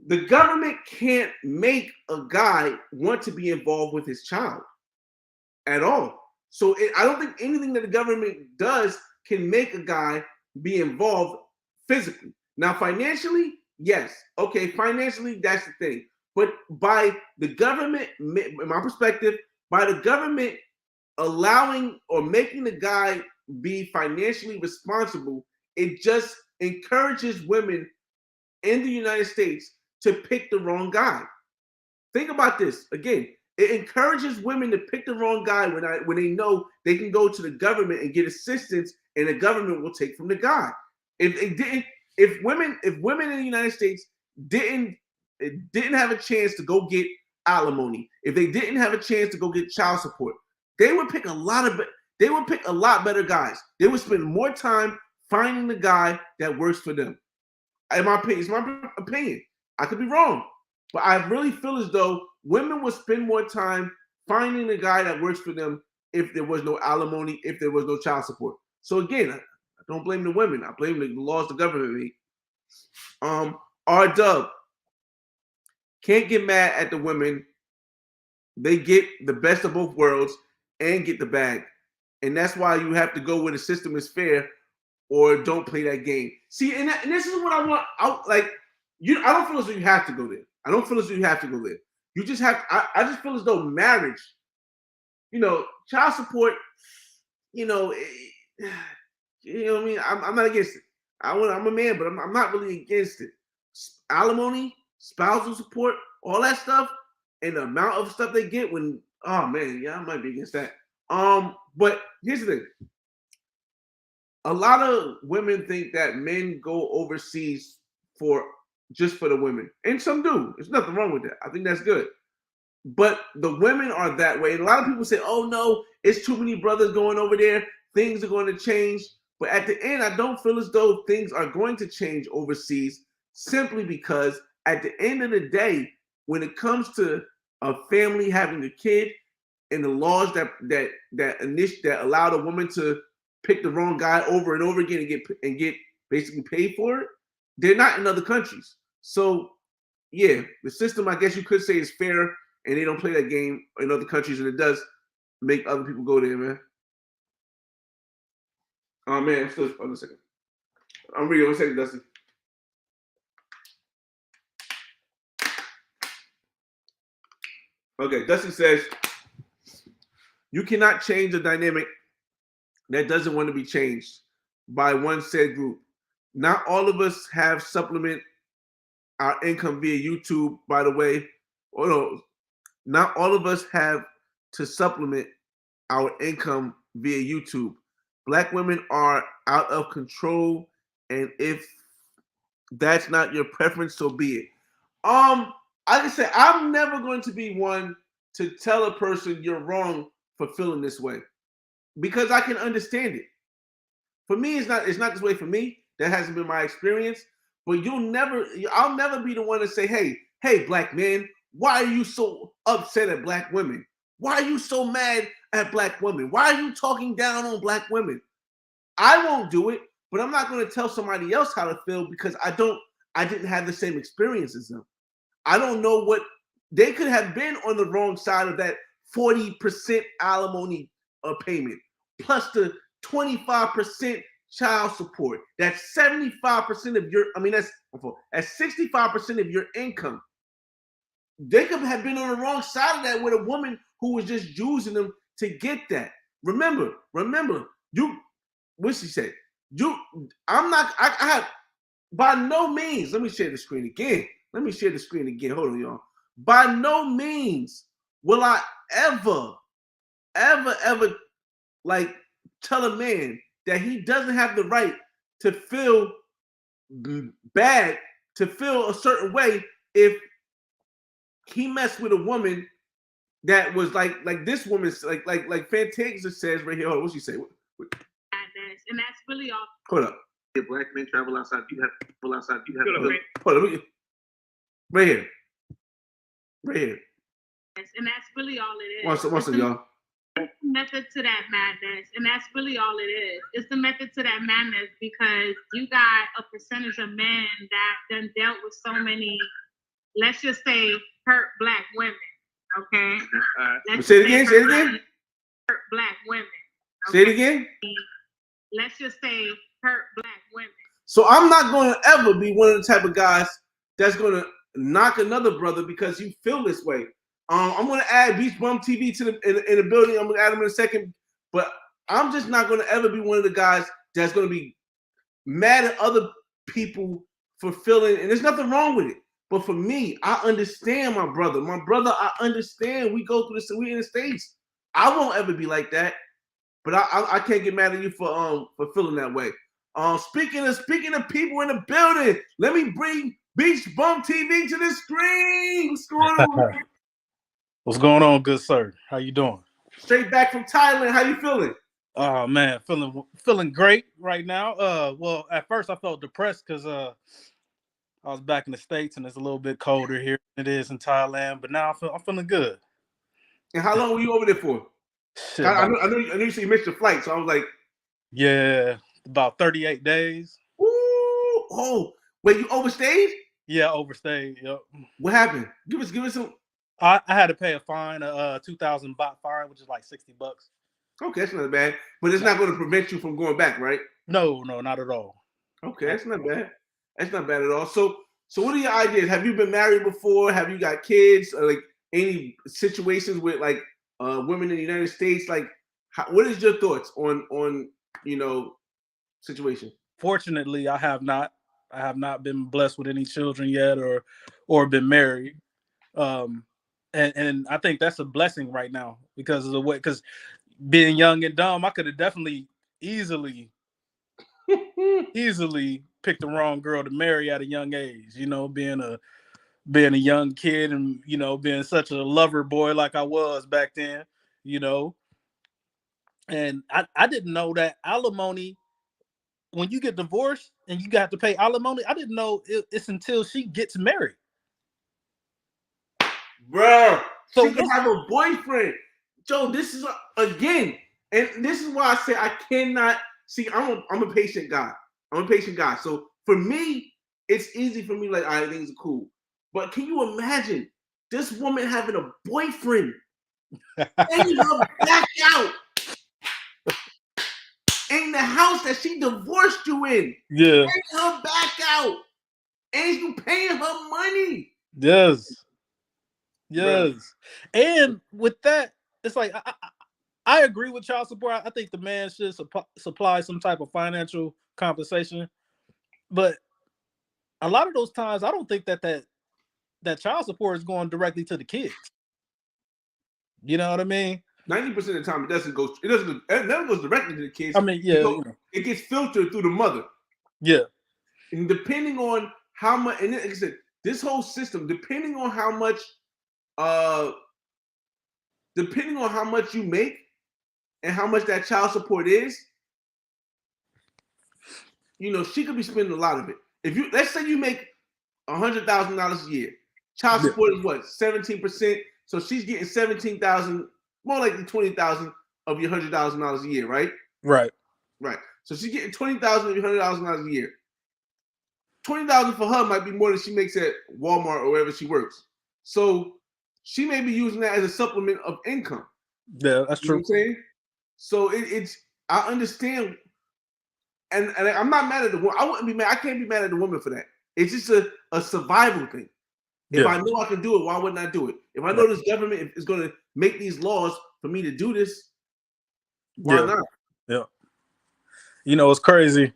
The government can't make a guy want to be involved with his child at all. So I don't think anything that the government does can make a guy be involved physically. Now, financially, yes. Okay, financially, that's the thing. But by the government, in my perspective, by the government allowing or making the guy be financially responsible, it just encourages women in the United States to pick the wrong guy. Think about this. Again, it encourages women to pick the wrong guy when they know they can go to the government and get assistance, and the government will take from the guy. If women in the United States didn't have a chance to go get alimony, if they didn't have a chance to go get child support, they would pick a lot better guys. They would spend more time finding the guy that works for them. In my opinion, it's my opinion. I could be wrong, but I really feel as though women would spend more time finding the guy that works for them if there was no alimony, if there was no child support. So again, I don't blame the women. I blame the laws the government made. R-Dub, can't get mad at the women. They get the best of both worlds and get the bag. And that's why you have to go where the system is fair, or don't play that game. See, and this is what I want. I don't feel as though you have to go there. I don't feel as though you have to go there. You just have. I just feel as though marriage, child support, what I mean. I'm not against it. I'm a man, but I'm not really against it. Alimony, spousal support, all that stuff, and the amount of stuff they get when. Oh man, yeah, I might be against that. But here's the thing. A lot of women think that men go overseas just for the women. And some do. There's nothing wrong with that. I think that's good. But the women are that way. And a lot of people say, oh no, it's too many brothers going over there. Things are going to change. But at the end, I don't feel as though things are going to change overseas, simply because at the end of the day, when it comes to a family having a kid and the laws that allowed a woman to pick the wrong guy over and over again and get basically paid for it, they're not in other countries. So yeah, the system, I guess you could say, is fair, and they don't play that game in other countries, and it does make other people go there, man. Oh man, I'm still hold on a second. I'm reading. 1 second, Dusty. Okay, Dusty says you cannot change a dynamic that doesn't want to be changed by one said group. Not all of us have supplement our income via YouTube, by the way. Oh no, not all of us have to supplement our income via YouTube. Black women are out of control, and if that's not your preference, so be it. Like I said, I'm never going to be one to tell a person you're wrong for feeling this way because I can understand it. For me, it's not this way for me. That hasn't been my experience. But I'll never be the one to say, hey, black man, why are you so upset at black women? Why are you so mad at black women? Why are you talking down on black women? I won't do it, but I'm not going to tell somebody else how to feel because I didn't have the same experience as them. I don't know what they could have been on the wrong side of that 40% alimony payment, plus the 25% child support. That's 75% of your, that's 65% of your income. They could have been on the wrong side of that with a woman who was just using them to get that. Remember, what she said, I have, by no means, let me share the screen again. Hold on, y'all. By no means will I ever like tell a man that he doesn't have the right to feel bad, to feel a certain way if he messed with a woman that was like this woman, like Fantasia says right here. Hold on, what she say? And that's really all. Hold up. If black men travel outside, you have to travel outside. You have to hold up. Right here. And that's really all it is. One second, y'all. It's the method to that madness, and that's really all it is. It's the method to that madness because you got a percentage of men that done dealt with so many, let's just say, hurt black women. Okay. Say it again. Hurt black women. Okay? Say it again. Let's just say hurt black women. So I'm not going to ever be one of the type of guys that's going to knock another brother because you feel this way. I'm going to add Beach Bum TV to in the building. I'm going to add them in a second. But I'm just not going to ever be one of the guys that's going to be mad at other people for feeling, and there's nothing wrong with it. But for me, I understand my brother. I understand. We go through this. We in the States. I won't ever be like that. But I can't get mad at you for feeling that way. Speaking of people in the building, let me bring Beach Bum TV to the screen. What's going on? What's going on, good sir? How you doing? Straight back from Thailand. How you feeling? Oh man, feeling great right now. Well, at first I felt depressed because I was back in the States and it's a little bit colder here than it is in Thailand. But now I'm feeling good. And how long were you over there for? Shit, I know you said you missed your flight, so I was like, yeah, about 38 days. Ooh, oh, wait, you overstayed? Yeah, overstayed. Yep. What happened? Give us some. I had to pay a fine, 2,000 baht fine, which is like $60. Okay, that's not bad, but it's not going to prevent you from going back, right? No, not at all. Okay, that's not bad. That's not bad at all. So what are your ideas? Have you been married before? Have you got kids? Or like any situations with like women in the United States? Like, what is your thoughts on situation? Fortunately, I have not been blessed with any children yet, or been married. And I think that's a blessing right now because of the way, because being young and dumb, I could have definitely easily picked the wrong girl to marry at a young age, being a young kid and, being such a lover boy like I was back then, and I didn't know that alimony, when you get divorced and you got to pay alimony, I didn't know it's until she gets married. Bro, so she can have a boyfriend. Joe, this is again, and this is why I say I cannot see. I'm a patient guy. So for me, it's easy for me. Like, all right, things are cool. But can you imagine this woman having a boyfriend Pay her back out in the house that she divorced you in. Yeah. Pay her back out. And you paying her money. Yes. Bruh. Yes. And with that, it's like I agree with child support. I think the man should supply some type of financial compensation. But a lot of those times, I don't think that child support is going directly to the kids. You know what I mean? 90% of the time, it doesn't go. It never goes directly to the kids. I mean, yeah, It gets filtered through the mother. Yeah. And depending on how much, and like I said, this whole system, depending on how much you make and how much that child support is, she could be spending a lot of it. Let's say you make $100,000 a year, child support is what, 17%. So she's getting 17,000, more likely 20,000 of your $100,000 a year, right? Right. Right. So she's getting 20,000 of your $100,000 a year. 20,000 for her might be more than she makes at Walmart or wherever she works. So she may be using that as a supplement of income. Yeah, that's true. You know what I'm saying? So it's I understand, and I'm not mad at the woman. I wouldn't be mad. I can't be mad at the woman for that. It's just a survival thing. If I know I can do it, why wouldn't I do it? If I know this government is going to make these laws for me to do this, why not? Yeah. It's crazy.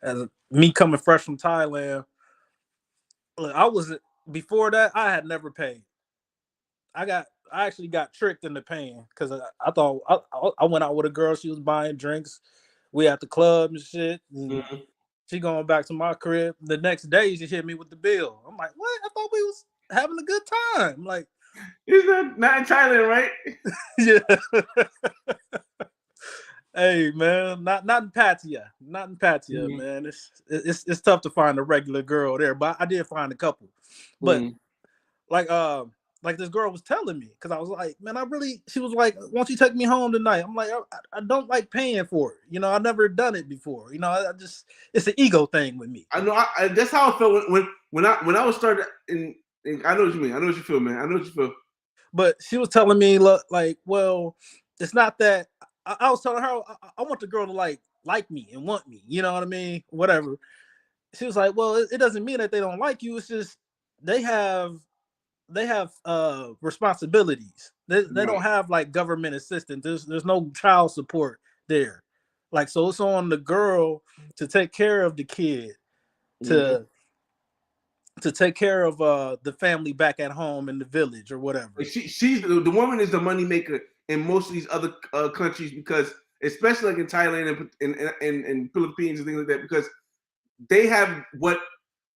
As me coming fresh from Thailand, look, before that, I had never paid. I actually got tricked into paying because I thought I went out with a girl. She was buying drinks. We at the club and shit. And she going back to my crib. The next day, she hit me with the bill. I'm like, what? I thought we was having a good time. I'm like, is that not in Thailand, right? Yeah. Hey man, not in Pattaya, man. It's tough to find a regular girl there, but I did find a couple. But like this girl was telling me, because I was like, man, she was like, why don't you take me home tonight? I'm like, I don't like paying for it. I've never done it before. It's an ego thing with me. I know. That's how I felt when I was started in. I know what you mean. I know what you feel, man. I know what you feel. But she was telling me, like, well, it's not that. I was telling her I want the girl to like me and want me. You know what I mean? Whatever. She was like, well, it doesn't mean that they don't like you. It's just they have responsibilities. They don't have like government assistance. There's no child support there. Like, so it's on the girl to take care of the kid, to take care of the family back at home in the village or whatever. She's the woman is the money maker in most of these other countries, because especially like in Thailand and Philippines and things like that, because they have what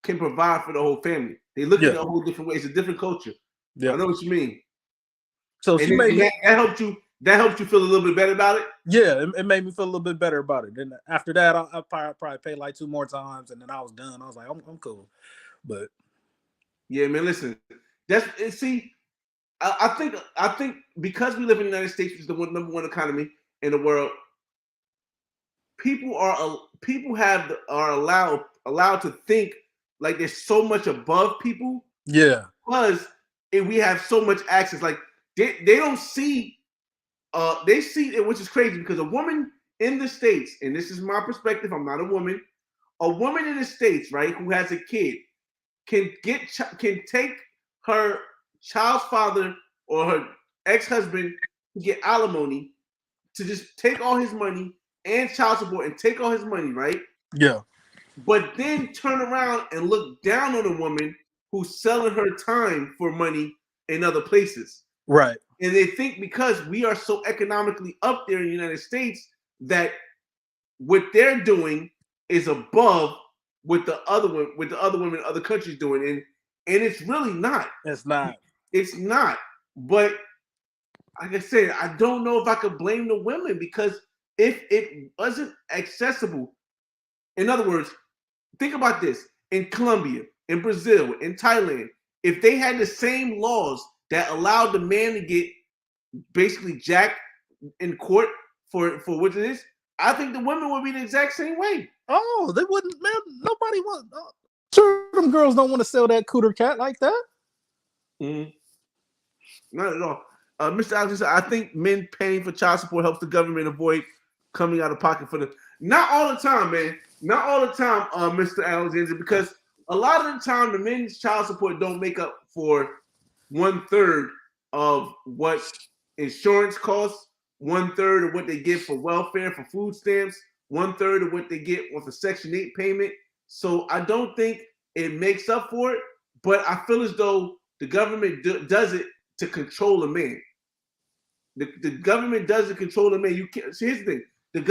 can provide for the whole family. They look at it a whole different way. It's a different culture. I know what you mean. So she made that helped you. That helped you feel a little bit better about it. Yeah, it made me feel a little bit better about it. Then after that, I probably paid like 2 more times, and then I was done. I was like, I'm cool. But yeah, man, listen. I think because we live in the United States, which is the number one economy in the world, people are allowed to think like there's so much above people. Yeah. Because we have so much access. Like they don't see they see it, which is crazy, because a woman in the States, and this is my perspective, I'm not a woman in the States, right, who has a kid can take her child's father or her ex-husband to get alimony, to just take all his money and child support and take all his money, right? Yeah. But then turn around and look down on a woman who's selling her time for money in other places. Right. And they think because we are so economically up there in the United States that what they're doing is above what the other women in other countries doing. And it's really not. It's not. It's not. But like I said, I don't know if I could blame the women, because if it wasn't accessible, in other words, think about this. In Colombia, in Brazil, in Thailand, if they had the same laws that allowed the man to get basically jacked in court for what it is, I think the women would be the exact same way. Oh, they wouldn't, man. Nobody wants. Sure, them girls don't want to sell that cooter cat like that. Mm-hmm. Not at all. Mr. Alexander, I think men paying for child support helps the government avoid coming out of pocket for the. Not all the time, man. Not all the time, Mr. Alexander, because a lot of the time the men's child support don't make up for 1/3 of what insurance costs, 1/3 of what they get for welfare, for food stamps, 1/3 of what they get with a Section 8 payment. So I don't think it makes up for it, but I feel as though the government does it to control a man. The government doesn't control the man. You can't. So here's the thing: the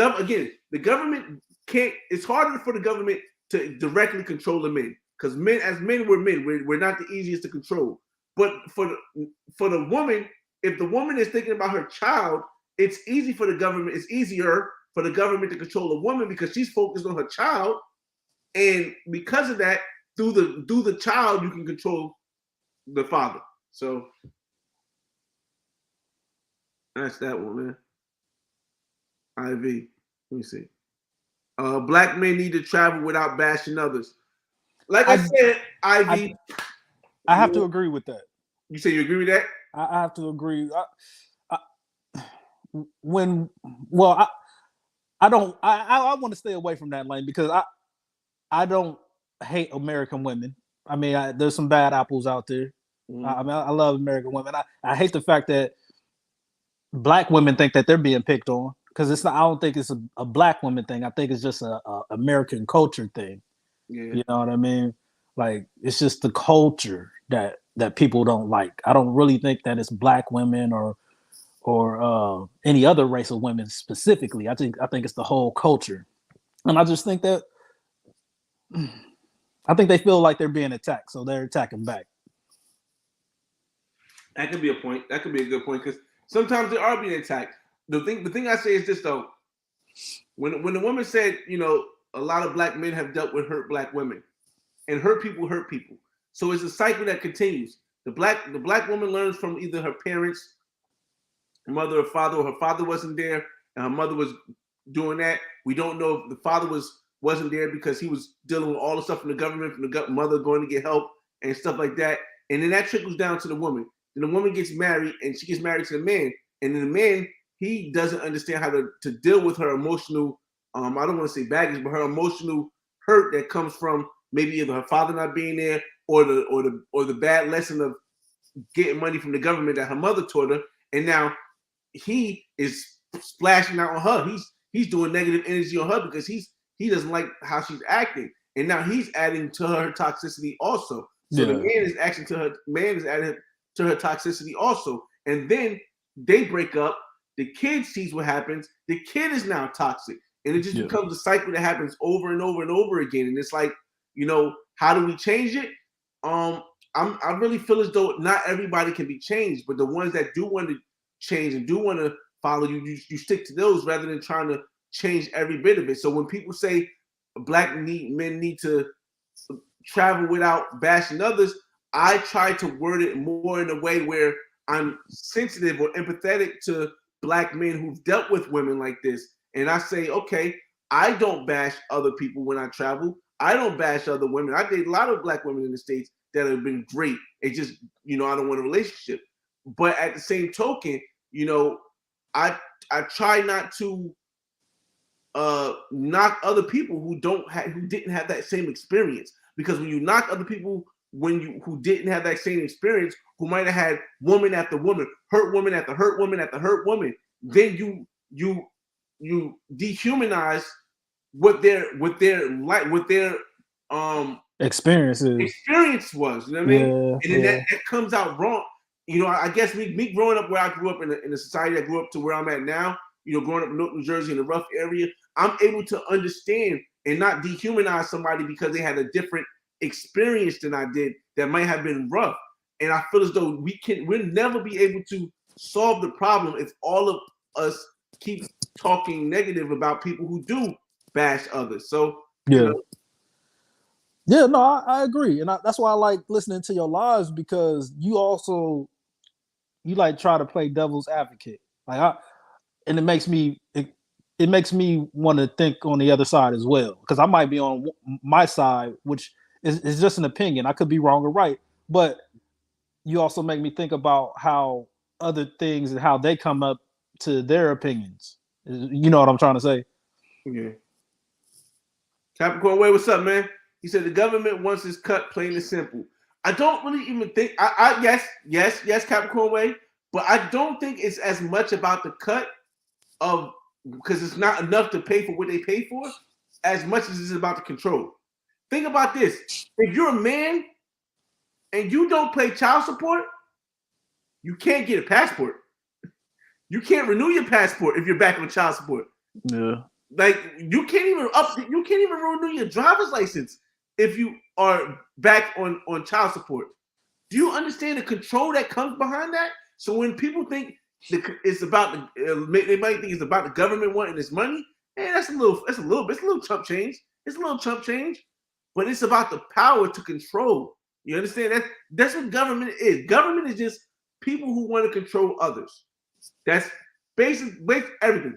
government can't. It's harder for the government to directly control the men because men, we're men. We're not the easiest to control. But for the woman, if the woman is thinking about her child, it's easy for the government. It's easier for the government to control a woman because she's focused on her child, and because of that, through the child, you can control the father. So. That's that one, man. IV. Let me see. Black men need to travel without bashing others. Like I said, IV. I have to agree with that. You say you agree with that? I have to agree. I don't. I want to stay away from that lane because I don't hate American women. I mean, there's some bad apples out there. I mean, I love American women. I hate the fact that Black women think that they're being picked on because it's not. I don't think it's a Black woman thing. I think it's just a American culture thing. Yeah. You know what I mean? Like it's just the culture that people don't like. I don't really think that it's Black women or any other race of women specifically. I think it's the whole culture, and I just think that I think they feel like they're being attacked, so they're attacking back. That could be a point. That could be a good point because sometimes they are being attacked. The thing I say is this though: when the woman said, a lot of Black men have dealt with hurt Black women, and hurt people. So it's a cycle that continues. The black woman learns from either her parents, her mother or father, or her father wasn't there and her mother was doing that. We don't know if the father wasn't there because he was dealing with all the stuff from the government, from the mother going to get help and stuff like that. And then that trickles down to the woman. Then the woman gets married and she gets married to the man. And then the man, he doesn't understand how to deal with her emotional, I don't want to say baggage, but her emotional hurt that comes from maybe either her father not being there or the bad lesson of getting money from the government that her mother taught her. And now he is splashing out on her. He's doing negative energy on her because he doesn't like how she's acting. And now he's adding to her toxicity also. So the man is adding to her toxicity also. And then they break up. The kid sees what happens. The kid is now toxic. And it just becomes a cycle that happens over and over and over again. And it's like, how do we change it? I really feel as though not everybody can be changed, but the ones that do want to change and do want to follow you stick to those rather than trying to change every bit of it. So when people say Black men need to travel without bashing others, I try to word it more in a way where I'm sensitive or empathetic to Black men who've dealt with women like this. And I say, okay, I don't bash other people when I travel. I don't bash other women. I date a lot of Black women in the States that have been great. It's just, I don't want a relationship. But at the same token, I try not to knock other people who didn't have that same experience. Because when you knock other people who didn't have that same experience, who might have had woman after woman, hurt woman after hurt woman after hurt woman, then you dehumanize what their experience was. You know what I mean? And then that comes out wrong. I guess me growing up where I grew up in the society I grew up to where I'm at now, growing up in New Jersey in a rough area, I'm able to understand and not dehumanize somebody because they had a different experience than I did that might have been rough. And I feel as though we'll never be able to solve the problem if all of us keep talking negative about people who do bash others. So I agree, and that's why I like listening to your lives because you like try to play devil's advocate, and it makes me want to think on the other side as well because I might be on my side, which is just an opinion. I could be wrong or right, but you also make me think about how other things and how they come up to their opinions. You know what I'm trying to say? Yeah. Capricorn Way, what's up, man? He said the government wants his cut, plain and simple. I don't really even think. Yes, Capricorn Way, but I don't think it's as much about the cut of because it's not enough to pay for what they pay for, as much as it's about the control. Think about this: if you're a man and you don't pay child support, you can't get a passport. You can't renew your passport if you're back on child support. Yeah. Like you can't even renew your driver's license if you are back on child support. Do you understand the control that comes behind that? So when people think it's about they might think it's about the government wanting this money, that's a little chump change. It's a little chump change, but it's about the power to control. You understand that? That's what government is. Government is just people who want to control others. That's basic everything.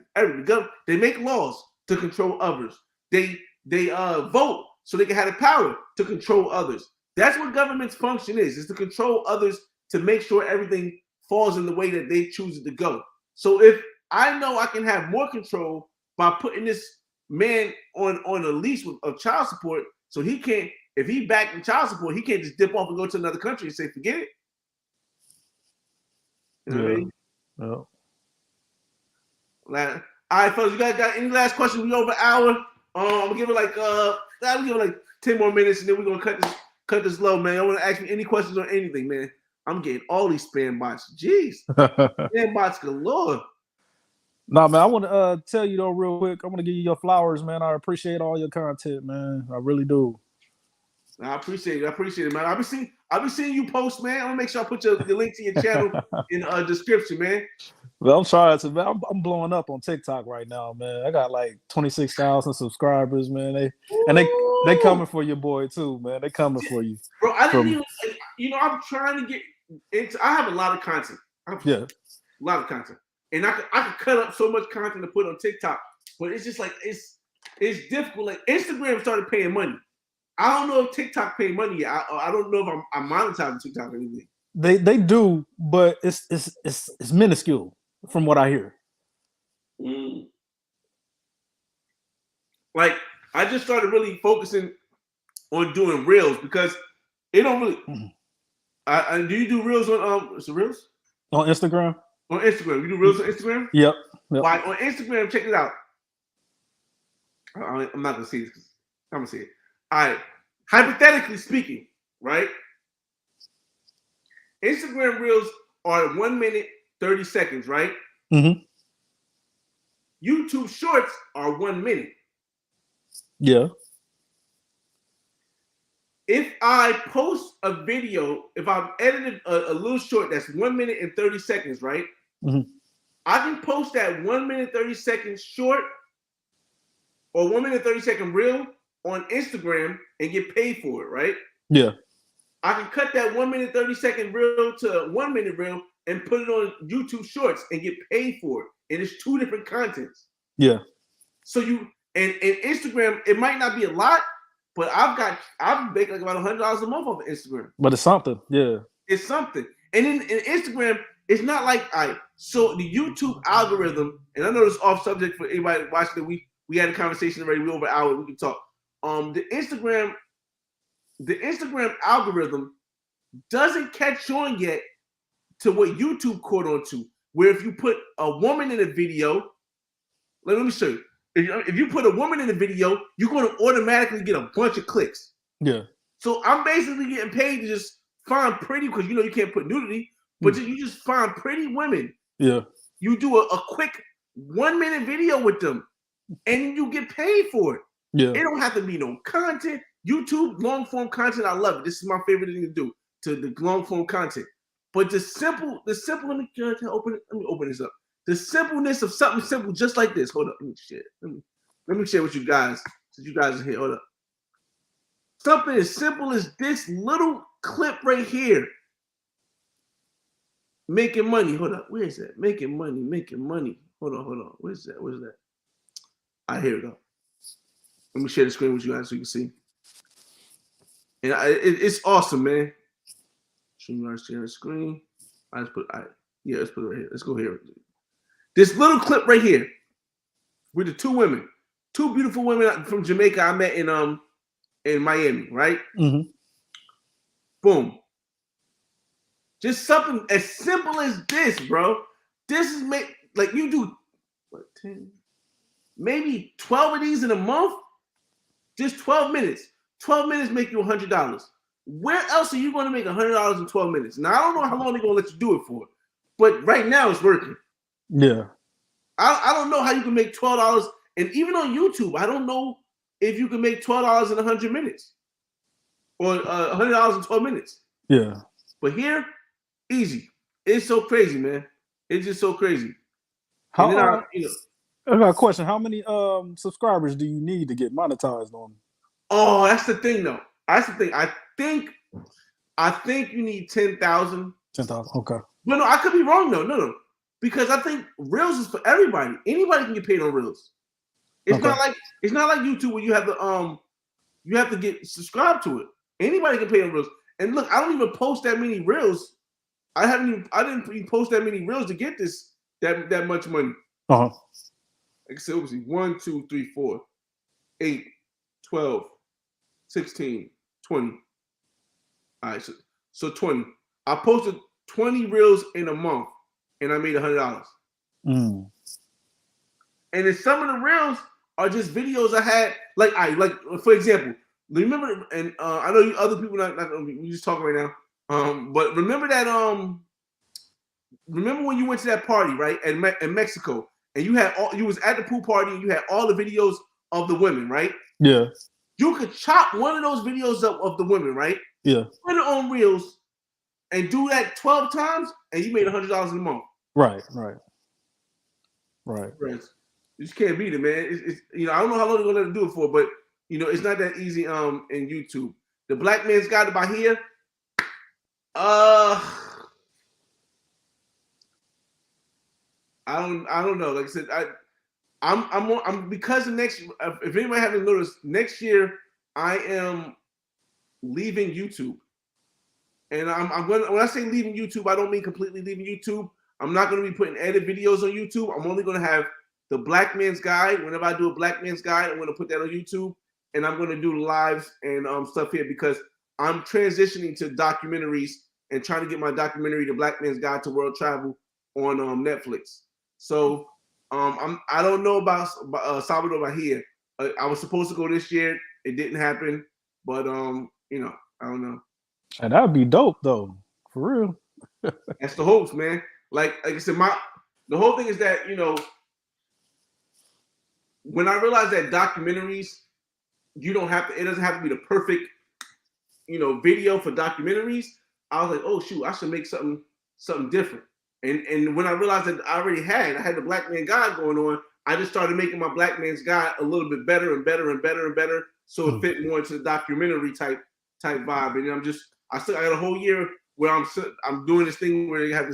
They make laws to control others. They vote so they can have the power to control others. That's what government's function is to control others to make sure everything falls in the way that they choose it to go. So if I know I can have more control by putting this man on a leash of child support, so he can't, if he back in child support, he can't just dip off and go to another country and say, forget it. You know what I mean? Yeah. All right, fellas, you guys got any last questions? We over an hour. I'm gonna give it like 10 more minutes, and then we're gonna cut this low, man. I want to ask me any questions on anything, man. I'm getting all these spam bots. Jeez, spam bots galore. Nah, man, I want to tell you though, real quick. I want to give you your flowers, man. I appreciate all your content, man. I really do. I appreciate it, man. I've been seeing you post, man. I'm gonna make sure I put your link to your channel in the description, man. Well, I'm trying to, man. I'm blowing up on TikTok right now, man. I got like 26,000 subscribers, man. They coming for your boy too, man. They coming for you, bro. I didn't even, I'm trying to get into. I have a lot of content. A lot of content, and I could cut up so much content to put on TikTok, but it's just like it's difficult. Like Instagram started paying money. I don't know if TikTok pay money yet. I don't know if I'm monetizing TikTok or anything. They do, but it's minuscule from what I hear. Like I just started really focusing on doing reels because it don't really. Do you do reels on reels on Instagram? On Instagram, you do reels on Instagram? Yep. Why on Instagram? Check it out. I'm not gonna see this. I'm gonna see it. All right. Hypothetically speaking, right? Instagram reels are 1 minute 30 seconds, right? Mm-hmm. YouTube shorts are 1 minute. Yeah. If I post a video, if I've edited a little short that's 1 minute and 30 seconds, right? Mm-hmm. I can post that 1 minute 30 seconds short or 1 minute 30 second reel on Instagram and get paid for it, right? Yeah. I can cut that 1 minute 30 second reel to 1 minute reel and put it on YouTube Shorts and get paid for it. And it's two different contents. Yeah. So and Instagram, it might not be a lot, but I've making like about $100 a month off of Instagram. But it's something, yeah. It's something. And in Instagram, it's not like so the YouTube algorithm, and I know this is off subject for anybody watching it. We had a conversation already. We're over an hour. We can talk. The Instagram algorithm doesn't catch on yet to what YouTube caught on to, where if you put a woman in a video, let me show you. If you put a woman in a video, you're going to automatically get a bunch of clicks. Yeah. So I'm basically getting paid to just find pretty, because you can't put nudity, but you just find pretty women. Yeah. You do a quick 1 minute video with them, and you get paid for it. Yeah. It don't have to be no content. YouTube long form content, I love it. This is my favorite thing to do, to the long form content. But the simple. Let me open this up. The simpleness of something simple, just like this. Hold up, let me share with you guys, since you guys are here. Hold up. Something as simple as this little clip right here. Making money. Hold up. Where is that? Making money. Hold on. Where's that? All right, here we go. Let me share the screen with you guys so you can see. And it's awesome, man. Share the screen. I just put Yeah, let's put it right here. Let's go here. This little clip right here with the two women, two beautiful women from Jamaica I met in Miami, right? Mm-hmm. Boom. Just something as simple as this, bro. This is like you do what, 10, maybe 12 of these in a month. Just 12 minutes. 12 minutes make you $100. Where else are you going to make $100 in 12 minutes? Now I don't know how long they're going to let you do it for, but right now it's working. Yeah. I don't know how you can make $12, and even on YouTube, I don't know if you can make $12 in 100 minutes or $100 in 12 minutes. Yeah. But here, easy. It's so crazy, man. It's just so crazy. How? And then I got a question. How many subscribers do you need to get monetized on? Oh, that's the thing, though. That's the thing. I think you need 10,000. 10,000. Okay. But no, I could be wrong though. No, because I think Reels is for everybody. Anybody can get paid on Reels. It's not like YouTube where you have to get subscribed to it. Anybody can pay on Reels. And look, I don't even post that many Reels. I didn't even post that many Reels to get that much money. Uh-huh. Like I said, it was 1, 2, 3, 4, 8, 12, 16, 20. All right, so 20. I posted 20 Reels in a month, and I made $100. Mm. And then some of the Reels are just videos I had. Like for example, remember, and I know you other people not we just talking right now. But remember that remember when you went to that party, right, in Mexico, and you was at the pool party and you had all the videos of the women, right? Yeah. You could chop one of those videos up of the women, right? Yeah. Put it on Reels and do that 12 times, and you made $100 in a month. Right. You just can't beat it, man. It's I don't know how long they're gonna let it do it for, but it's not that easy in YouTube. The Black Man's Guide to Bahia. I don't know. Like I said, I'm because of next. If anybody haven't noticed, next year I am leaving YouTube, and I'm going. When I say leaving YouTube, I don't mean completely leaving YouTube. I'm not going to be putting edit videos on YouTube. I'm only going to have the Black Man's Guide. Whenever I do a Black Man's Guide, I'm going to put that on YouTube, and I'm going to do lives and stuff here because I'm transitioning to documentaries and trying to get my documentary, The Black Man's Guide to World Travel, on Netflix. So I don't know about Salvador Bahia. I was supposed to go this year. It didn't happen, but I don't know. And that'd be dope though, for real. That's the hopes, man. Like I said, the whole thing is that when I realized that documentaries, it doesn't have to be the perfect video for documentaries. I was like, oh shoot, I should make something different. And when I realized that I had the Black Man Guide going on, I just started making my Black Man's Guide a little bit better and better and better and better, so it fit more into the documentary type vibe. And I got a whole year where I'm doing this thing where they have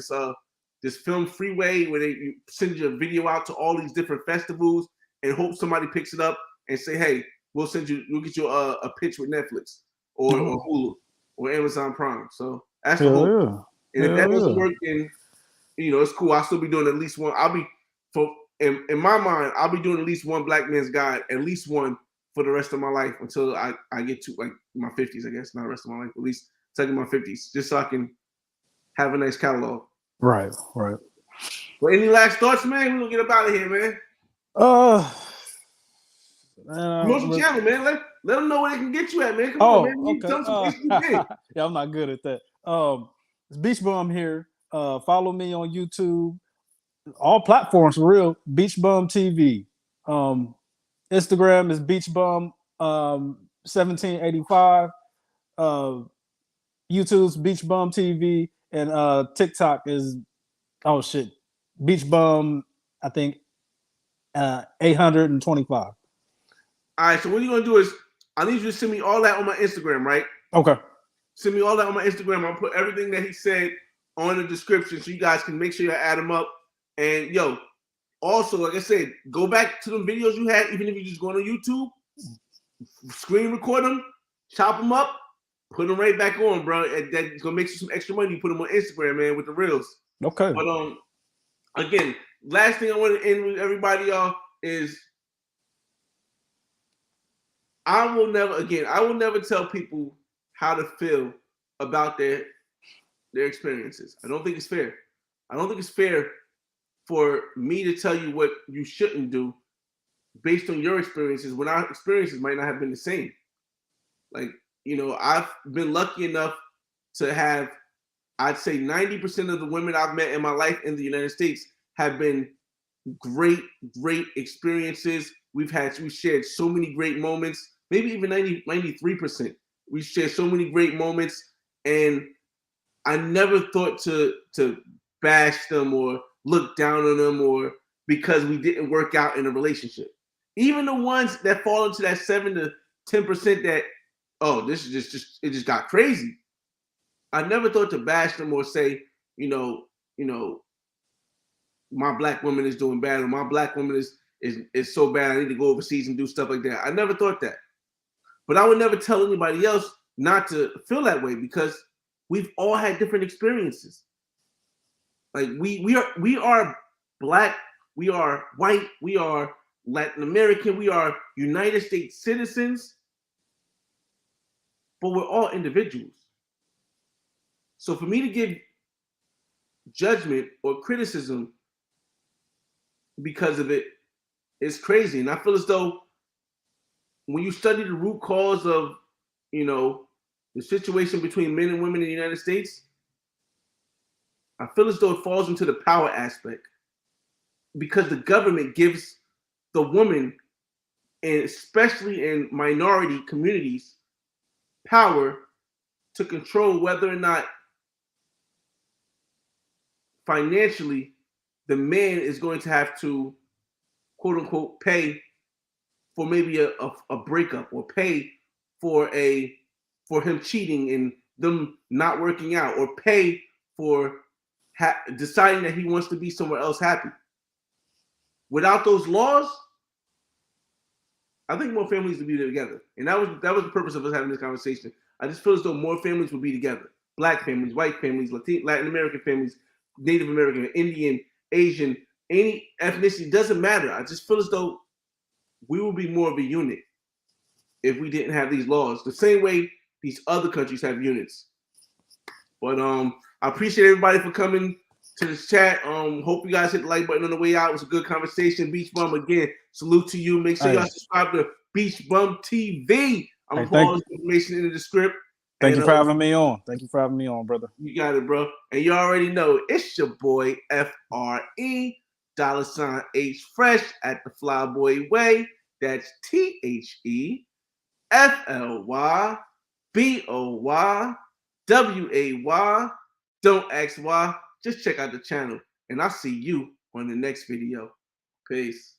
this film freeway where they send you a video out to all these different festivals and hope somebody picks it up and say, hey, we'll get you a pitch with Netflix or Hulu or Amazon Prime. So that's the hope. Yeah. And if that doesn't work, then it's cool. I'll still be doing at least one. In my mind, I'll be doing at least one Black Man's Guide, at least one for the rest of my life until I get to like my 50s, I guess. Not the rest of my life, at least until I get my 50s, just so I can have a nice catalog. Right. Well, any last thoughts, man? We're gonna get up out of here, man. Promote your channel, man. Let them know where they can get you at, man. Come on, man. Okay. Yeah, I'm not good at that. It's Beach Bum here. Follow me on YouTube, all platforms for real. Beach Bum TV. Instagram is Beach Bum 1785. YouTube's Beach Bum TV, and TikTok is Beach Bum. I think 825. All right. So what you're gonna do is I need you to send me all that on my Instagram, right? Okay. Send me all that on my Instagram. I'll put everything that he said on the description so you guys can make sure you add them up. And also, like I said, go back to the videos you had, even if you just go on YouTube, screen record them, chop them up, put them right back on, bro. That's gonna make you some extra money. You put them on Instagram, man, with the Reels. Okay. But again, last thing I want to end with everybody, y'all, is I will never tell people how to feel about their experiences. I don't think it's fair. I don't think it's fair for me to tell you what you shouldn't do based on your experiences when our experiences might not have been the same. Like, I've been lucky enough to have, I'd say 90% of the women I've met in my life in the United States have been great experiences. We've shared so many great moments, maybe even 93%. We shared so many great moments, and I never thought to bash them or look down on them or because we didn't work out in a relationship. Even the ones that fall into that 7 to 10% that, oh, this is just it just got crazy. I never thought to bash them or say, my black woman is doing bad or my black woman is so bad I need to go overseas and do stuff like that. I never thought that. But I would never tell anybody else not to feel that way because we've all had different experiences. Like we are black, we are white, we are Latin American, we are United States citizens, but we're all individuals. So for me to give judgment or criticism because of it is crazy. And I feel as though when you study the root cause of, the situation between men and women in the United States, I feel as though it falls into the power aspect because the government gives the woman, and especially in minority communities, power to control whether or not financially the man is going to have to, quote unquote, pay for maybe a breakup or pay for him cheating and them not working out or pay for deciding that he wants to be somewhere else happy. Without those laws, I think more families would be together. And that was the purpose of us having this conversation. I just feel as though more families would be together. Black families, white families, Latin American families, Native American, Indian, Asian, any ethnicity, doesn't matter. I just feel as though we would be more of a unit if we didn't have these laws. The same way these other countries have units. But I appreciate everybody for coming to this chat. Hope you guys hit the like button on the way out. It was a good conversation. Beach Bum, again, salute to you. Make sure y'all subscribe to Beach Bum TV. I'm gonna put all this information in the script. Thank you for having me on. Thank you for having me on, brother. You got it, bro. And you already know it's your boy FRE $H Fresh at the Flyboy Way. That's THEFLYBOYWAY. Don't ask why. Just check out the channel. And I'll see you on the next video. Peace.